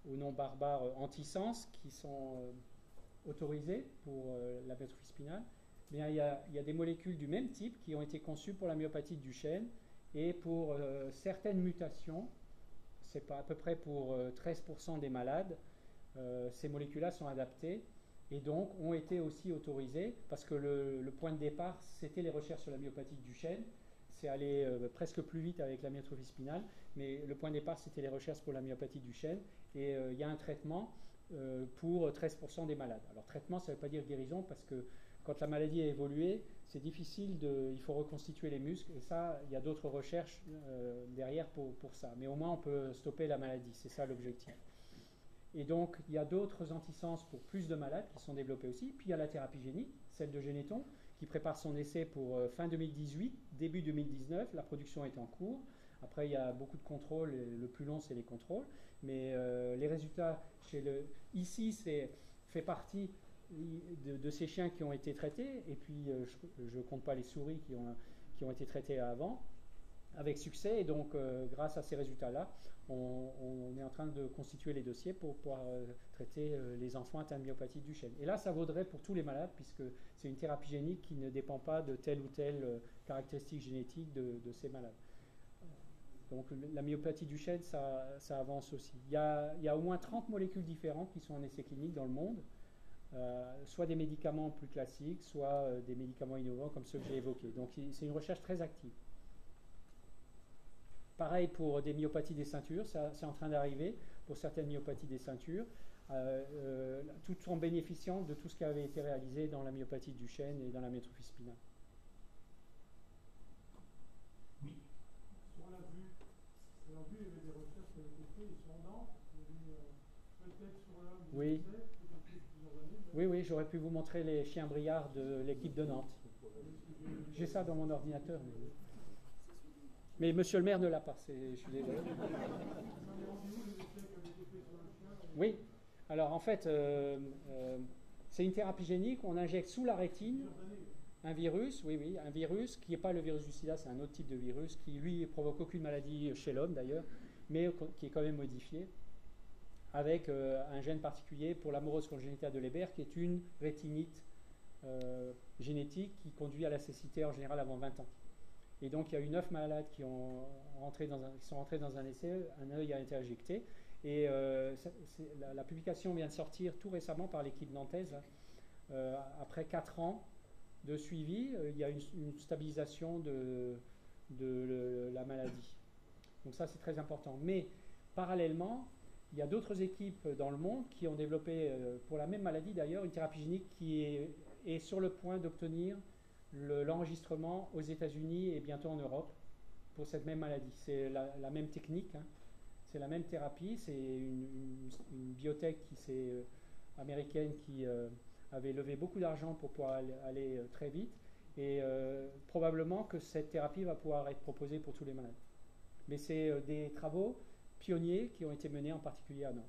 au nom barbare antisens qui sont autorisées pour la myotrophie spinale. Bien, il y a des molécules du même type qui ont été conçues pour la myopathie de Duchenne et pour certaines mutations, c'est à peu près pour 13% des malades, ces molécules-là sont adaptées et donc ont été aussi autorisées parce que le point de départ, c'était les recherches sur la myopathie de Duchenne. C'est allé presque plus vite avec la myotrophie spinale, mais le point de départ, c'était les recherches pour la myopathie de Duchenne et il y a un traitement pour 13% des malades. Alors traitement, ça ne veut pas dire guérison parce que quand la maladie a évolué, c'est difficile, il faut reconstituer les muscles et ça, il y a d'autres recherches derrière pour ça. Mais au moins, on peut stopper la maladie, c'est ça l'objectif. Et donc, il y a d'autres antisens pour plus de malades qui sont développés aussi. Puis il y a la thérapie génique, celle de Généton, qui prépare son essai pour fin 2018, début 2019. La production est en cours. Après, il y a beaucoup de contrôles. Et le plus long, c'est les contrôles. Mais les résultats ici, fait partie de ces chiens qui ont été traités. Et puis, je ne compte pas les souris qui ont été traitées avant, avec succès. Et donc, grâce à ces résultats-là, on est en train de constituer les dossiers pour pouvoir traiter les enfants atteints de myopathie de Duchenne. Et là, ça vaudrait pour tous les malades, puisque c'est une thérapie génique qui ne dépend pas de telle ou telle caractéristique génétique de ces malades. Donc la myopathie de Duchenne, ça avance aussi. Il y a au moins 30 molécules différentes qui sont en essai clinique dans le monde, soit des médicaments plus classiques, soit des médicaments innovants comme ceux que j'ai évoqués. Donc c'est une recherche très active. Pareil pour des myopathies des ceintures, c'est en train d'arriver pour certaines myopathies des ceintures, tout en bénéficiant de tout ce qui avait été réalisé dans la myopathie de Duchenne et dans la myotrophie spinale. Oui. Sur la vue, il y avait des recherches qui avaient été faites, ils sont en dents, peut-être sur l'homme, oui. Oui, j'aurais pu vous montrer les chiens briards de l'équipe de Nantes. J'ai ça dans mon ordinateur. Mais monsieur le maire ne l'a pas, je suis désolé. Oui, alors en fait, c'est une thérapie génique, on injecte sous la rétine un virus, un virus qui n'est pas le virus du sida, c'est un autre type de virus qui lui provoque aucune maladie chez l'homme d'ailleurs, mais qui est quand même modifié, avec un gène particulier pour l'amorose congénitale de Leber, qui est une rétinite génétique qui conduit à la cécité en général avant 20 ans. Et donc, il y a eu 9 malades qui sont rentrés dans un essai, un œil a été injecté. Et la publication vient de sortir tout récemment par l'équipe nantaise. Après 4 ans de suivi, il y a une stabilisation de la maladie. Donc ça, c'est très important. Mais parallèlement, il y a d'autres équipes dans le monde qui ont développé, pour la même maladie d'ailleurs, une thérapie génique qui est sur le point d'obtenir l'enregistrement aux États-Unis et bientôt en Europe pour cette même maladie. C'est la même technique, hein. C'est la même thérapie. C'est une biotech américaine qui avait levé beaucoup d'argent pour pouvoir aller très vite et probablement que cette thérapie va pouvoir être proposée pour tous les malades. Mais c'est des travaux pionniers qui ont été menés en particulier à Nantes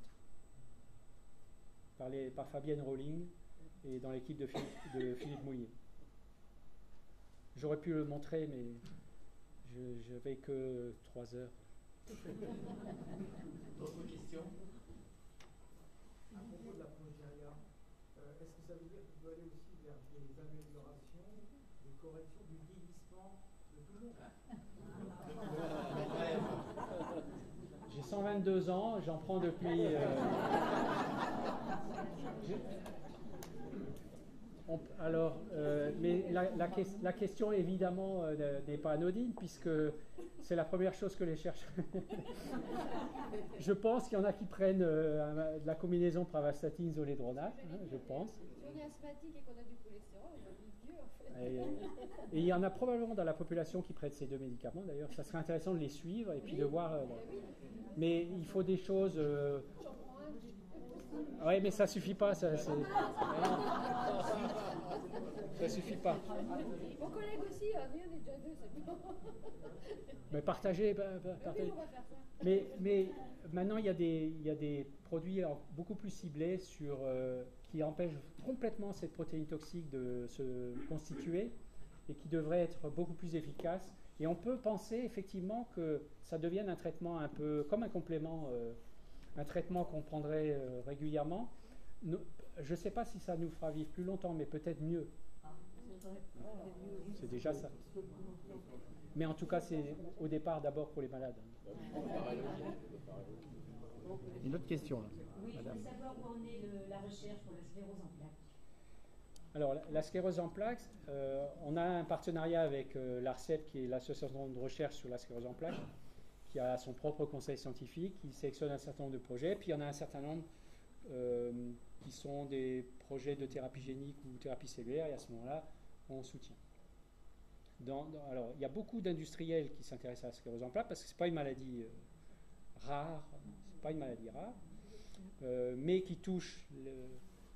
par Fabienne Rowling et dans l'équipe de Philippe Mouillet. J'aurais pu le montrer, mais je n'avais que 3 heures. D'autres questions? À propos de la progéria, est-ce que ça veut dire qu'on peut aller aussi vers des améliorations, des corrections du vieillissement de tout le monde? J'ai 122 ans, j'en prends depuis... mais la question évidemment n'est pas anodine puisque c'est la première chose que les chercheurs... Je pense qu'il y en a qui prennent de la combinaison pravastatine zoledronate, je pense. Si on est asthmatique et qu'on a du cholestérol, on va vivre vieux en fait. Et il y en a probablement dans la population qui prennent ces deux médicaments d'ailleurs. Ça serait intéressant de les suivre et puis de voir... mais il faut des choses... Oui, mais ça suffit pas. Ça suffit pas. Mon collègue aussi, rien n'est déjà deux, c'est bon. Mais partagez. Oui, on va faire ça. Mais maintenant, il y a des produits beaucoup plus ciblés qui empêchent complètement cette protéine toxique de se constituer et qui devraient être beaucoup plus efficaces. Et on peut penser effectivement que ça devienne un traitement un peu comme un complément, un traitement qu'on prendrait régulièrement. Je ne sais pas si ça nous fera vivre plus longtemps, mais peut-être mieux. C'est déjà ça. Mais en tout cas, c'est au départ d'abord pour les malades. Une autre question là. Oui, je voudrais savoir où en est la recherche pour la sclérose en plaques. Alors, la sclérose en plaques, on a un partenariat avec l'ARCEP, qui est l'association de recherche sur la sclérose en plaques, qui a son propre conseil scientifique, qui sélectionne un certain nombre de projets. Puis il y en a un certain nombre qui sont des projets de thérapie génique ou thérapie cellulaire, et à ce moment-là, on soutient. Alors, il y a beaucoup d'industriels qui s'intéressent à la sclérose en plaques parce que ce n'est pas une maladie rare, mais qui touche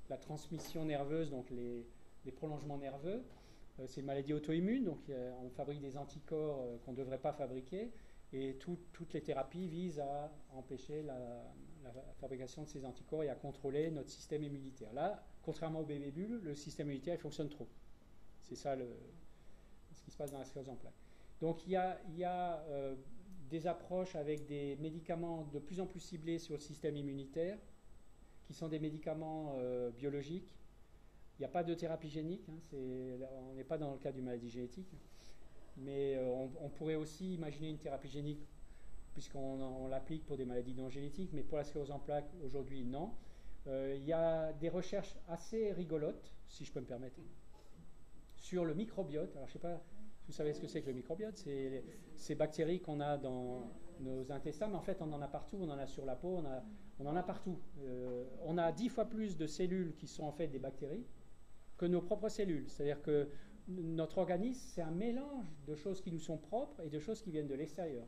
la transmission nerveuse, donc les prolongements nerveux. C'est une maladie auto-immune, donc on fabrique des anticorps qu'on ne devrait pas fabriquer, et toutes les thérapies visent à empêcher la fabrication de ces anticorps et à contrôler notre système immunitaire. Là, contrairement au bébé bulle, le système immunitaire il fonctionne trop. C'est ça ce qui se passe dans la sclérose en plaques. Donc il y a des approches avec des médicaments de plus en plus ciblés sur le système immunitaire, qui sont des médicaments biologiques. Il n'y a pas de thérapie génique, on n'est pas dans le cas d'une maladie génétique, mais on pourrait aussi imaginer une thérapie génique, puisqu'on l'applique pour des maladies non génétiques, mais pour la sclérose en plaques, aujourd'hui, non. Il y a des recherches assez rigolotes, si je peux me permettre, sur le microbiote. Alors, je ne sais pas si vous savez ce que c'est que le microbiote. C'est ces bactéries qu'on a dans nos intestins, mais en fait, on en a partout. On en a sur la peau, on en a partout. On a 10 fois plus de cellules qui sont en fait des bactéries que nos propres cellules. C'est-à-dire que notre organisme, c'est un mélange de choses qui nous sont propres et de choses qui viennent de l'extérieur.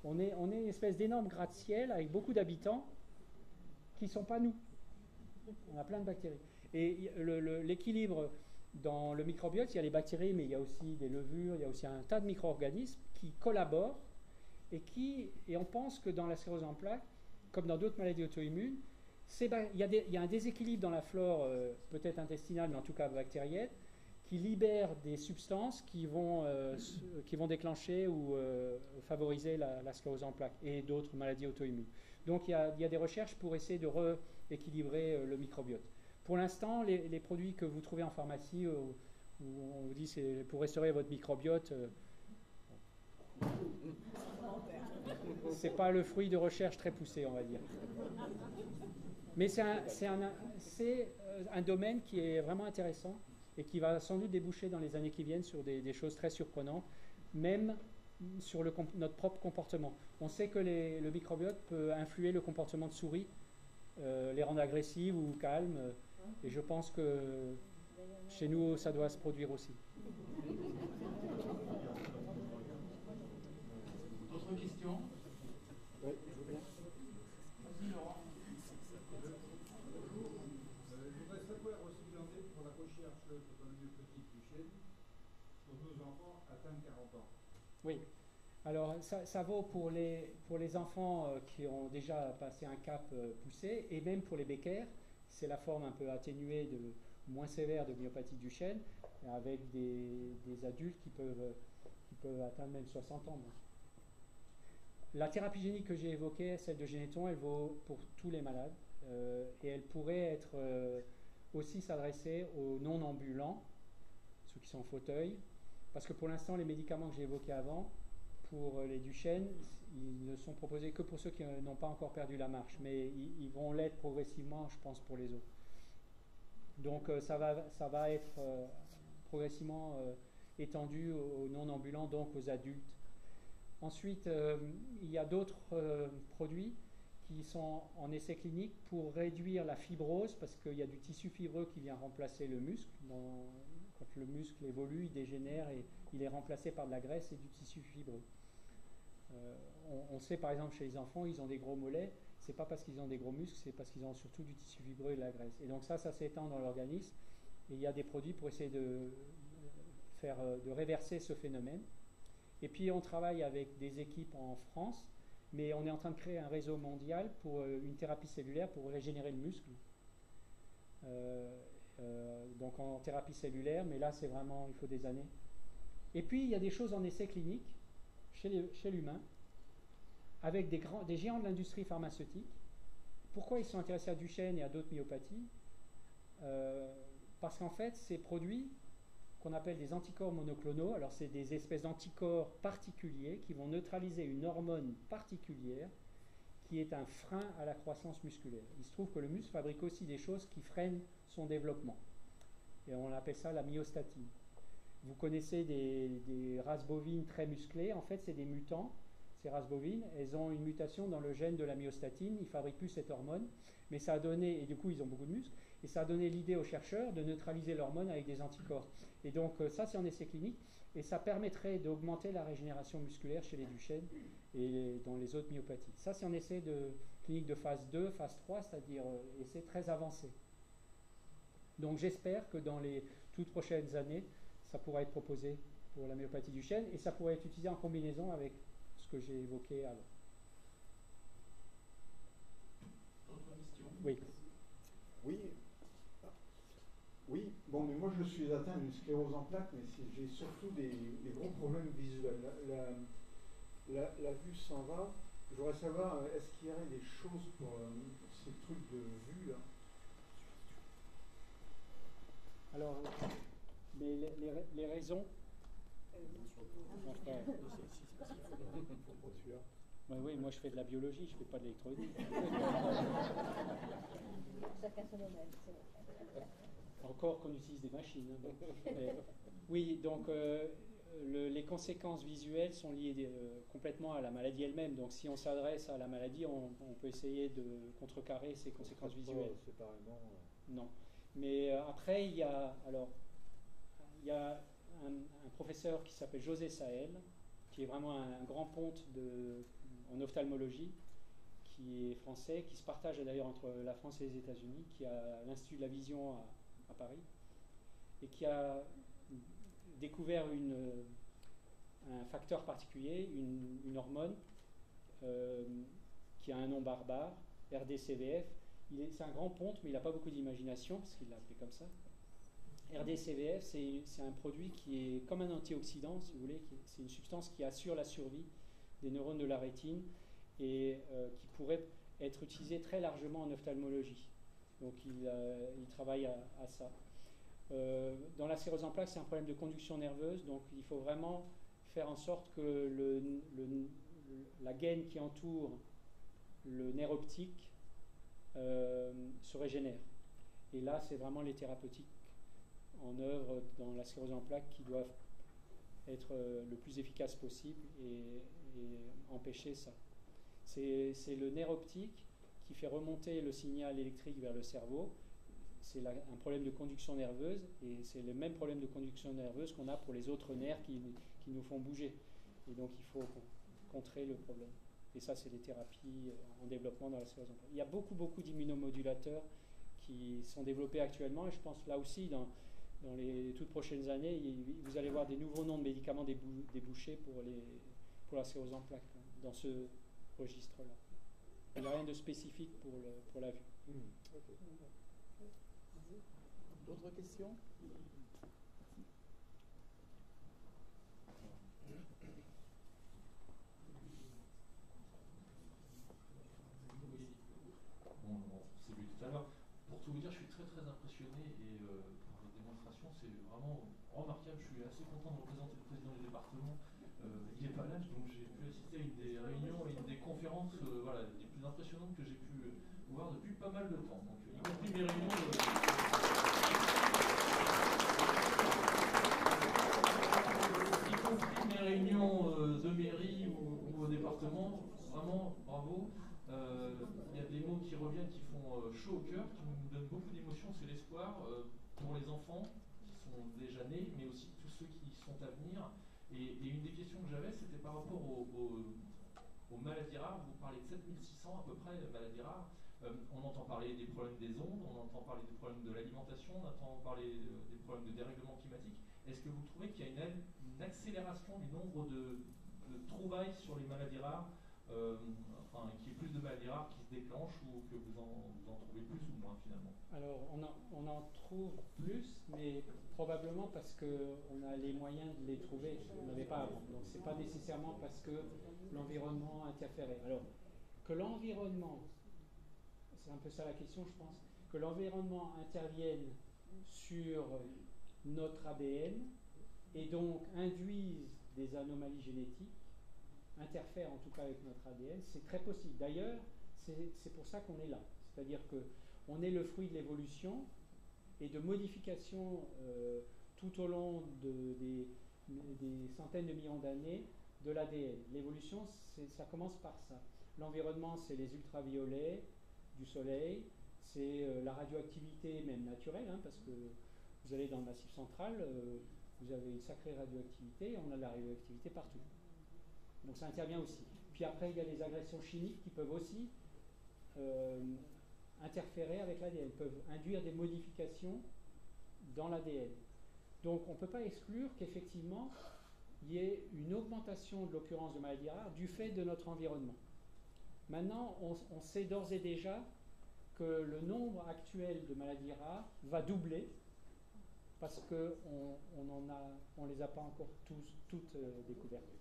On est une espèce d'énorme gratte-ciel avec beaucoup d'habitants qui ne sont pas nous. On a plein de bactéries. Et l'équilibre dans le microbiote, il y a les bactéries, mais il y a aussi des levures, il y a aussi un tas de micro-organismes qui collaborent et on pense que dans la sclérose en plaques, comme dans d'autres maladies auto-immunes, il y a un déséquilibre dans la flore, peut-être intestinale, mais en tout cas bactérienne, qui libère des substances qui vont déclencher ou favoriser la sclérose en plaques et d'autres maladies auto-immunes. Donc il y a des recherches pour essayer de rééquilibrer le microbiote. Pour l'instant, les produits que vous trouvez en pharmacie, où on vous dit c'est pour restaurer votre microbiote, c'est pas le fruit de recherche très poussé, on va dire. Mais c'est un domaine qui est vraiment intéressant et qui va sans doute déboucher dans les années qui viennent sur des choses très surprenantes, même sur notre propre comportement. On sait que le microbiote peut influer le comportement de souris, les rendre agressives ou calmes, et je pense que chez nous, ça doit se produire aussi. D'autres questions? Oui, je veux bien. Vas-y, Laurent. Je voudrais savoir aussi où vous en êtes pour la recherche sur la myopathique Duchenne pour nos enfants atteints de 40 ans. Oui. Alors, ça vaut pour les enfants qui ont déjà passé un cap poussé, et même pour les Becker. C'est la forme un peu atténuée, moins sévère de myopathie Duchenne, avec des adultes qui peuvent atteindre même 60 ans. la thérapie génique que j'ai évoquée, celle de Généton, elle vaut pour tous les malades et elle pourrait être aussi s'adresser aux non-ambulants, ceux qui sont en fauteuil, parce que pour l'instant, les médicaments que j'ai évoqués avant, pour les Duchenne, ils ne sont proposés que pour ceux qui n'ont pas encore perdu la marche, mais ils vont l'être progressivement, je pense, pour les autres. Donc ça va être progressivement étendu aux non-ambulants, donc aux adultes. Ensuite, il y a d'autres produits qui sont en essai clinique pour réduire la fibrose, parce qu'il y a du tissu fibreux qui vient remplacer le muscle. Quand le muscle évolue, il dégénère et il est remplacé par de la graisse et du tissu fibreux. On sait par exemple chez les enfants, ils ont des gros mollets, c'est pas parce qu'ils ont des gros muscles, c'est parce qu'ils ont surtout du tissu fibreux et de la graisse. Et donc ça s'étend dans l'organisme et il y a des produits pour essayer de réverser ce phénomène. Et puis on travaille avec des équipes en France, mais on est en train de créer un réseau mondial pour une thérapie cellulaire pour régénérer le muscle. Donc en thérapie cellulaire, mais là c'est vraiment, il faut des années. Et puis il y a des choses en essai clinique chez l'humain, avec des géants de l'industrie pharmaceutique. Pourquoi ils sont intéressés à Duchenne et à d'autres myopathies? Parce qu'en fait, ces produits qu'on appelle des anticorps monoclonaux, alors c'est des espèces d'anticorps particuliers qui vont neutraliser une hormone particulière qui est un frein à la croissance musculaire. Il se trouve que le muscle fabrique aussi des choses qui freinent son développement. Et on appelle ça la myostatine. Vous connaissez des races bovines très musclées, en fait c'est des mutants. Ces races bovines, elles ont une mutation dans le gène de la myostatine, ils ne fabriquent plus cette hormone, mais ça a donné, et du coup ils ont beaucoup de muscles, et ça a donné l'idée aux chercheurs de neutraliser l'hormone avec des anticorps. Et donc ça c'est en essai clinique, et ça permettrait d'augmenter la régénération musculaire chez les Duchenne et dans les autres myopathies. Ça c'est en essai clinique de phase 2, phase 3, c'est-à-dire essai très avancé. Donc j'espère que dans les toutes prochaines années, ça pourra être proposé pour la myopathie Duchenne, et ça pourrait être utilisé en combinaison avec ce que j'ai évoqué avant. D'autres questions? Oui. Oui, bon, mais moi je suis atteint d'une sclérose en plaques, mais j'ai surtout des gros problèmes visuels. La vue s'en va. Je voudrais savoir, est-ce qu'il y aurait des choses pour ces trucs de vue là? Alors, mais les raisons. Ben oui, moi je fais de la biologie, je ne fais pas de l'électronique. Chacun son domaine. Encore qu'on utilise des machines. Oui, donc les conséquences visuelles sont liées complètement à la maladie elle-même. Donc si on s'adresse à la maladie, on peut essayer de contrecarrer ces conséquences visuelles. Séparément. Non. Mais après, il y a un professeur qui s'appelle José Sahel, qui est vraiment un grand ponte en ophtalmologie, qui est français, qui se partage d'ailleurs entre la France et les États-Unis, qui a l'Institut de la Vision à Paris, et qui a découvert un facteur particulier, une hormone qui a un nom barbare, RDCVF. C'est un grand ponte, mais il n'a pas beaucoup d'imagination, parce qu'il l'a appelé comme ça. RDCVF, c'est un produit qui est comme un antioxydant, si vous voulez. C'est une substance qui assure la survie des neurones de la rétine et qui pourrait être utilisée très largement en ophtalmologie. Donc il travaille à ça. Dans la sclérose en plaques, c'est un problème de conduction nerveuse, donc il faut vraiment faire en sorte que la gaine qui entoure le nerf optique se régénère. Et là, c'est vraiment les thérapeutiques en œuvre dans la sclérose en plaques qui doivent être le plus efficace possible et empêcher ça. C'est le nerf optique qui fait remonter le signal électrique vers le cerveau. C'est un problème de conduction nerveuse et c'est le même problème de conduction nerveuse qu'on a pour les autres nerfs qui nous font bouger. Et donc il faut contrer le problème. Et ça, c'est les thérapies en développement dans la sclérose en plaques. Il y a beaucoup d'immunomodulateurs qui sont développés actuellement et je pense là aussi dans les toutes prochaines années, vous allez voir des nouveaux noms de médicaments débouchés pour la sclérose en plaques dans ce registre-là. Il n'y a rien de spécifique pour la vue. Okay. D'autres questions? c'est vraiment remarquable. Je suis assez content de représenter le président du département. Il n'est pas là, donc j'ai pu assister à une des réunions et une des conférences voilà, les plus impressionnantes que j'ai pu voir depuis pas mal de temps. Donc, y compris mes réunions. Y compris mes réunions de mairie ou au département, vraiment bravo. Il y a des mots qui reviennent, qui font chaud au cœur, qui nous donnent beaucoup d'émotions. C'est l'espoir pour les enfants qui sont déjà nés, mais aussi tous ceux qui sont à venir. Et une des questions que j'avais, c'était par rapport aux maladies rares. Vous parlez de 7600 à peu près de maladies rares. On entend parler des problèmes des ondes, on entend parler des problèmes de l'alimentation, on entend parler des problèmes de dérèglement climatique. Est-ce que vous trouvez qu'il y a une accélération du nombre de trouvailles sur les maladies rares, enfin, qu'il y ait plus de maladies rares qui se déclenchent, ou que vous en trouvez plus ou moins finalement? Alors on en trouve plus, mais probablement parce qu'on a les moyens de les trouver, on n'avait pas avant. Donc c'est pas nécessairement parce que l'environnement interférait. Alors que l'environnement, c'est un peu ça la question je pense, que l'environnement intervienne sur notre ADN et donc induise des anomalies génétiques, interfère en tout cas avec notre ADN, c'est très possible. D'ailleurs, c'est pour ça qu'on est là. C'est-à-dire qu'on est le fruit de l'évolution et de modifications tout au long des centaines de millions d'années de l'ADN. L'évolution, ça commence par ça. L'environnement, c'est les ultraviolets du soleil, c'est la radioactivité même naturelle, hein, parce que vous allez dans le Massif central, vous avez une sacrée radioactivité, et on a de la radioactivité partout. Donc ça intervient aussi. Puis après, il y a les agressions chimiques qui peuvent aussi interférer avec l'ADN, peuvent induire des modifications dans l'ADN. Donc on ne peut pas exclure qu'effectivement, il y ait une augmentation de l'occurrence de maladies rares du fait de notre environnement. Maintenant, on sait d'ores et déjà que le nombre actuel de maladies rares va doubler parce qu'on ne les a pas encore toutes découvertes.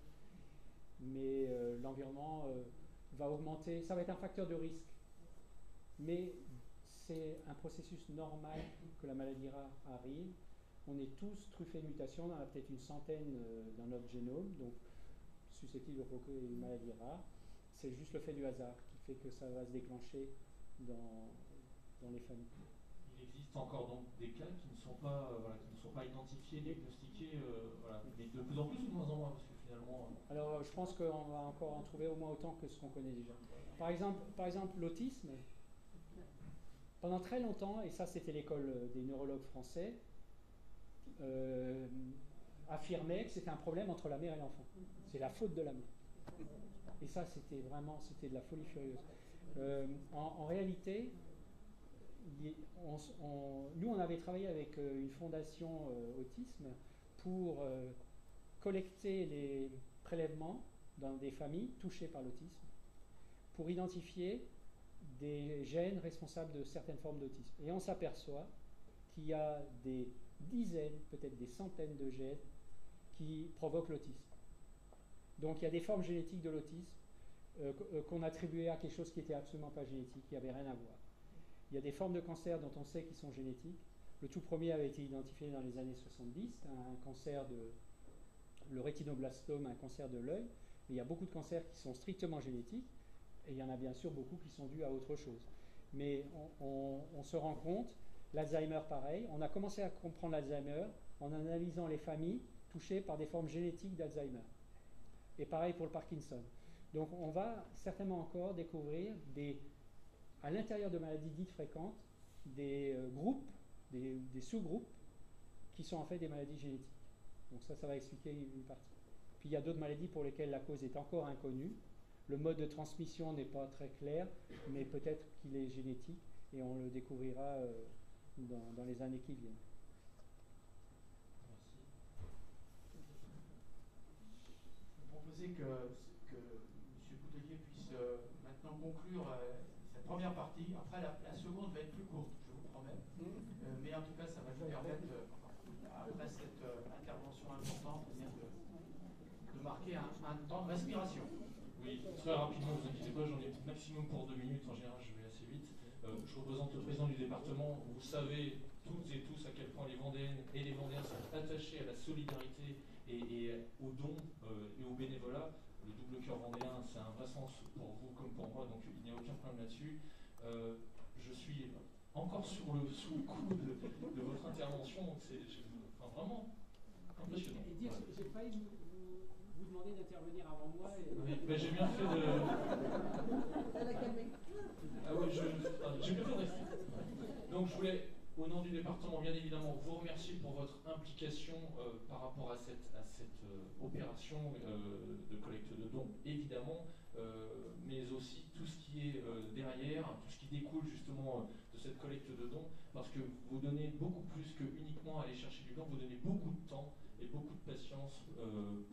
Mais l'environnement va augmenter, ça va être un facteur de risque. Mais c'est un processus normal que la maladie rare arrive. On est tous truffés de mutations, on en a peut-être une centaine dans notre génome, donc susceptibles de provoquer une maladie rare. C'est juste le fait du hasard qui fait que ça va se déclencher dans les familles. Il existe encore donc des cas qui ne sont pas, identifiés, diagnostiqués, mais de plus en plus ou de moins en moins, parce que finalement... Alors je pense qu'on va encore en trouver au moins autant que ce qu'on connaît déjà. Par exemple l'autisme, pendant très longtemps, et ça c'était l'école des neurologues français, affirmait que c'était un problème entre la mère et l'enfant. C'est la faute de la mère. Et ça, c'était de la folie furieuse. En réalité, nous, on avait travaillé avec une fondation autisme pour collecter les prélèvements dans des familles touchées par l'autisme, pour identifier des gènes responsables de certaines formes d'autisme. Et on s'aperçoit qu'il y a des dizaines, peut-être des centaines de gènes qui provoquent l'autisme. Donc il y a des formes génétiques de l'autisme qu'on attribuait à quelque chose qui n'était absolument pas génétique, qui n'avait rien à voir. Il y a des formes de cancer dont on sait qu'ils sont génétiques. Le tout premier avait été identifié dans les années 70, un cancer le rétinoblastome, un cancer de l'œil. Mais il y a beaucoup de cancers qui sont strictement génétiques, et il y en a bien sûr beaucoup qui sont dus à autre chose. Mais on se rend compte, l'Alzheimer pareil, on a commencé à comprendre l'Alzheimer en analysant les familles touchées par des formes génétiques d'Alzheimer. Et pareil pour le Parkinson. Donc on va certainement encore découvrir à l'intérieur de maladies dites fréquentes, des groupes, des sous-groupes qui sont en fait des maladies génétiques. Donc ça va expliquer une partie. Puis il y a d'autres maladies pour lesquelles la cause est encore inconnue. Le mode de transmission n'est pas très clair, mais peut-être qu'il est génétique et on le découvrira dans les années qui viennent. Je vais proposer que M. Coutelier puisse maintenant conclure cette première partie. Après, la seconde va être plus courte, je vous promets. Mais en tout cas, ça va nous permettre, après cette intervention importante, de marquer un temps de respiration. Oui, très rapidement, ne vous inquiétez pas, j'en ai maximum pour 2 minutes, en général je vais assez vite. Je représente le président du département, vous savez toutes et tous à quel point les Vendéennes et les Vendéens sont attachés à la solidarité et aux dons et au bénévolat. Le double cœur vendéen, c'est un vrai sens pour vous comme pour moi, donc il n'y a aucun problème là-dessus. Je suis encore sous le coup de votre intervention, donc c'est vraiment impressionnant. Et dire, j'ai failli vous demander d'intervenir avant moi. Oui, mais j'ai bien fait de... Ah oui, j'ai bien fait de rester. Donc je voulais, au nom du département, bien évidemment, vous remercier pour votre implication par rapport à cette opération de collecte de dons, évidemment, mais aussi tout ce qui est derrière, tout ce qui découle justement de cette collecte de dons, parce que vous donnez beaucoup plus que uniquement aller chercher du don, vous donnez beaucoup de temps et beaucoup de patience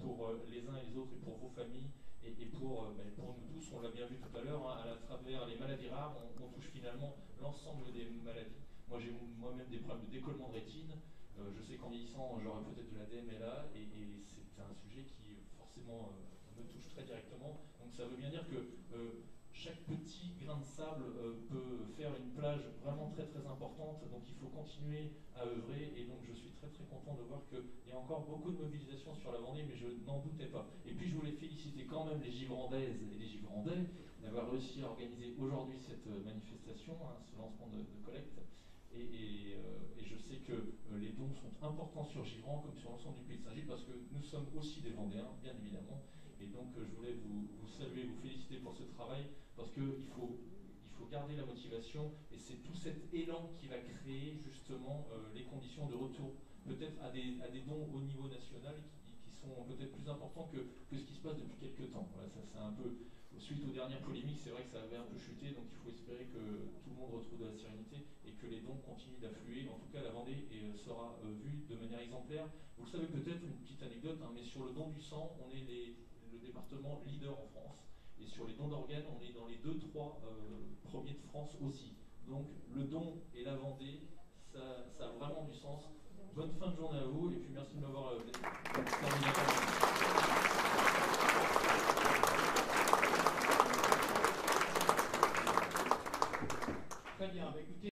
pour les uns et les autres et pour vos familles et pour nous tous. On l'a bien vu tout à l'heure, hein, à travers les maladies rares, on touche finalement l'ensemble des maladies. Moi j'ai moi-même des problèmes de décollement de rétine. Je sais qu'en vieillissant j'aurai peut-être de l'ADM là et c'est un sujet qui forcément me touche très directement. Donc ça veut bien dire que chaque petit grain de sable peut faire une plage vraiment très très importante, donc il faut continuer à œuvrer et donc je suis très très content de voir qu'il y a encore beaucoup de mobilisation sur la Vendée, mais je n'en doutais pas. Et puis je voulais féliciter quand même les Givrandaises et les Givrandais d'avoir réussi à organiser aujourd'hui cette manifestation, hein, ce lancement de collecte. Et je sais que les dons sont importants sur Givrand comme sur l'ensemble du pays de Saint-Gilles parce que nous sommes aussi des Vendéens, bien évidemment. Et donc je voulais vous saluer, vous féliciter pour ce travail parce qu'il faut garder la motivation et c'est tout cet élan qui va créer justement les conditions de retour peut-être à des dons au niveau national qui sont peut-être plus importants que ce qui se passe depuis quelques temps. Voilà, ça c'est un peu, suite aux dernières polémiques, c'est vrai que ça avait un peu chuté, donc il faut espérer que tout le monde retrouve de la sérénité et que les dons continuent d'affluer. En tout cas, la Vendée sera vue de manière exemplaire. Vous le savez peut-être, une petite anecdote, hein, mais sur le don du sang, on est le département leader en France. Et sur les dons d'organes, on est dans les 2-3 premiers de France aussi. Donc le don et la Vendée, ça a vraiment du sens. Bonne fin de journée à vous et puis merci de m'avoir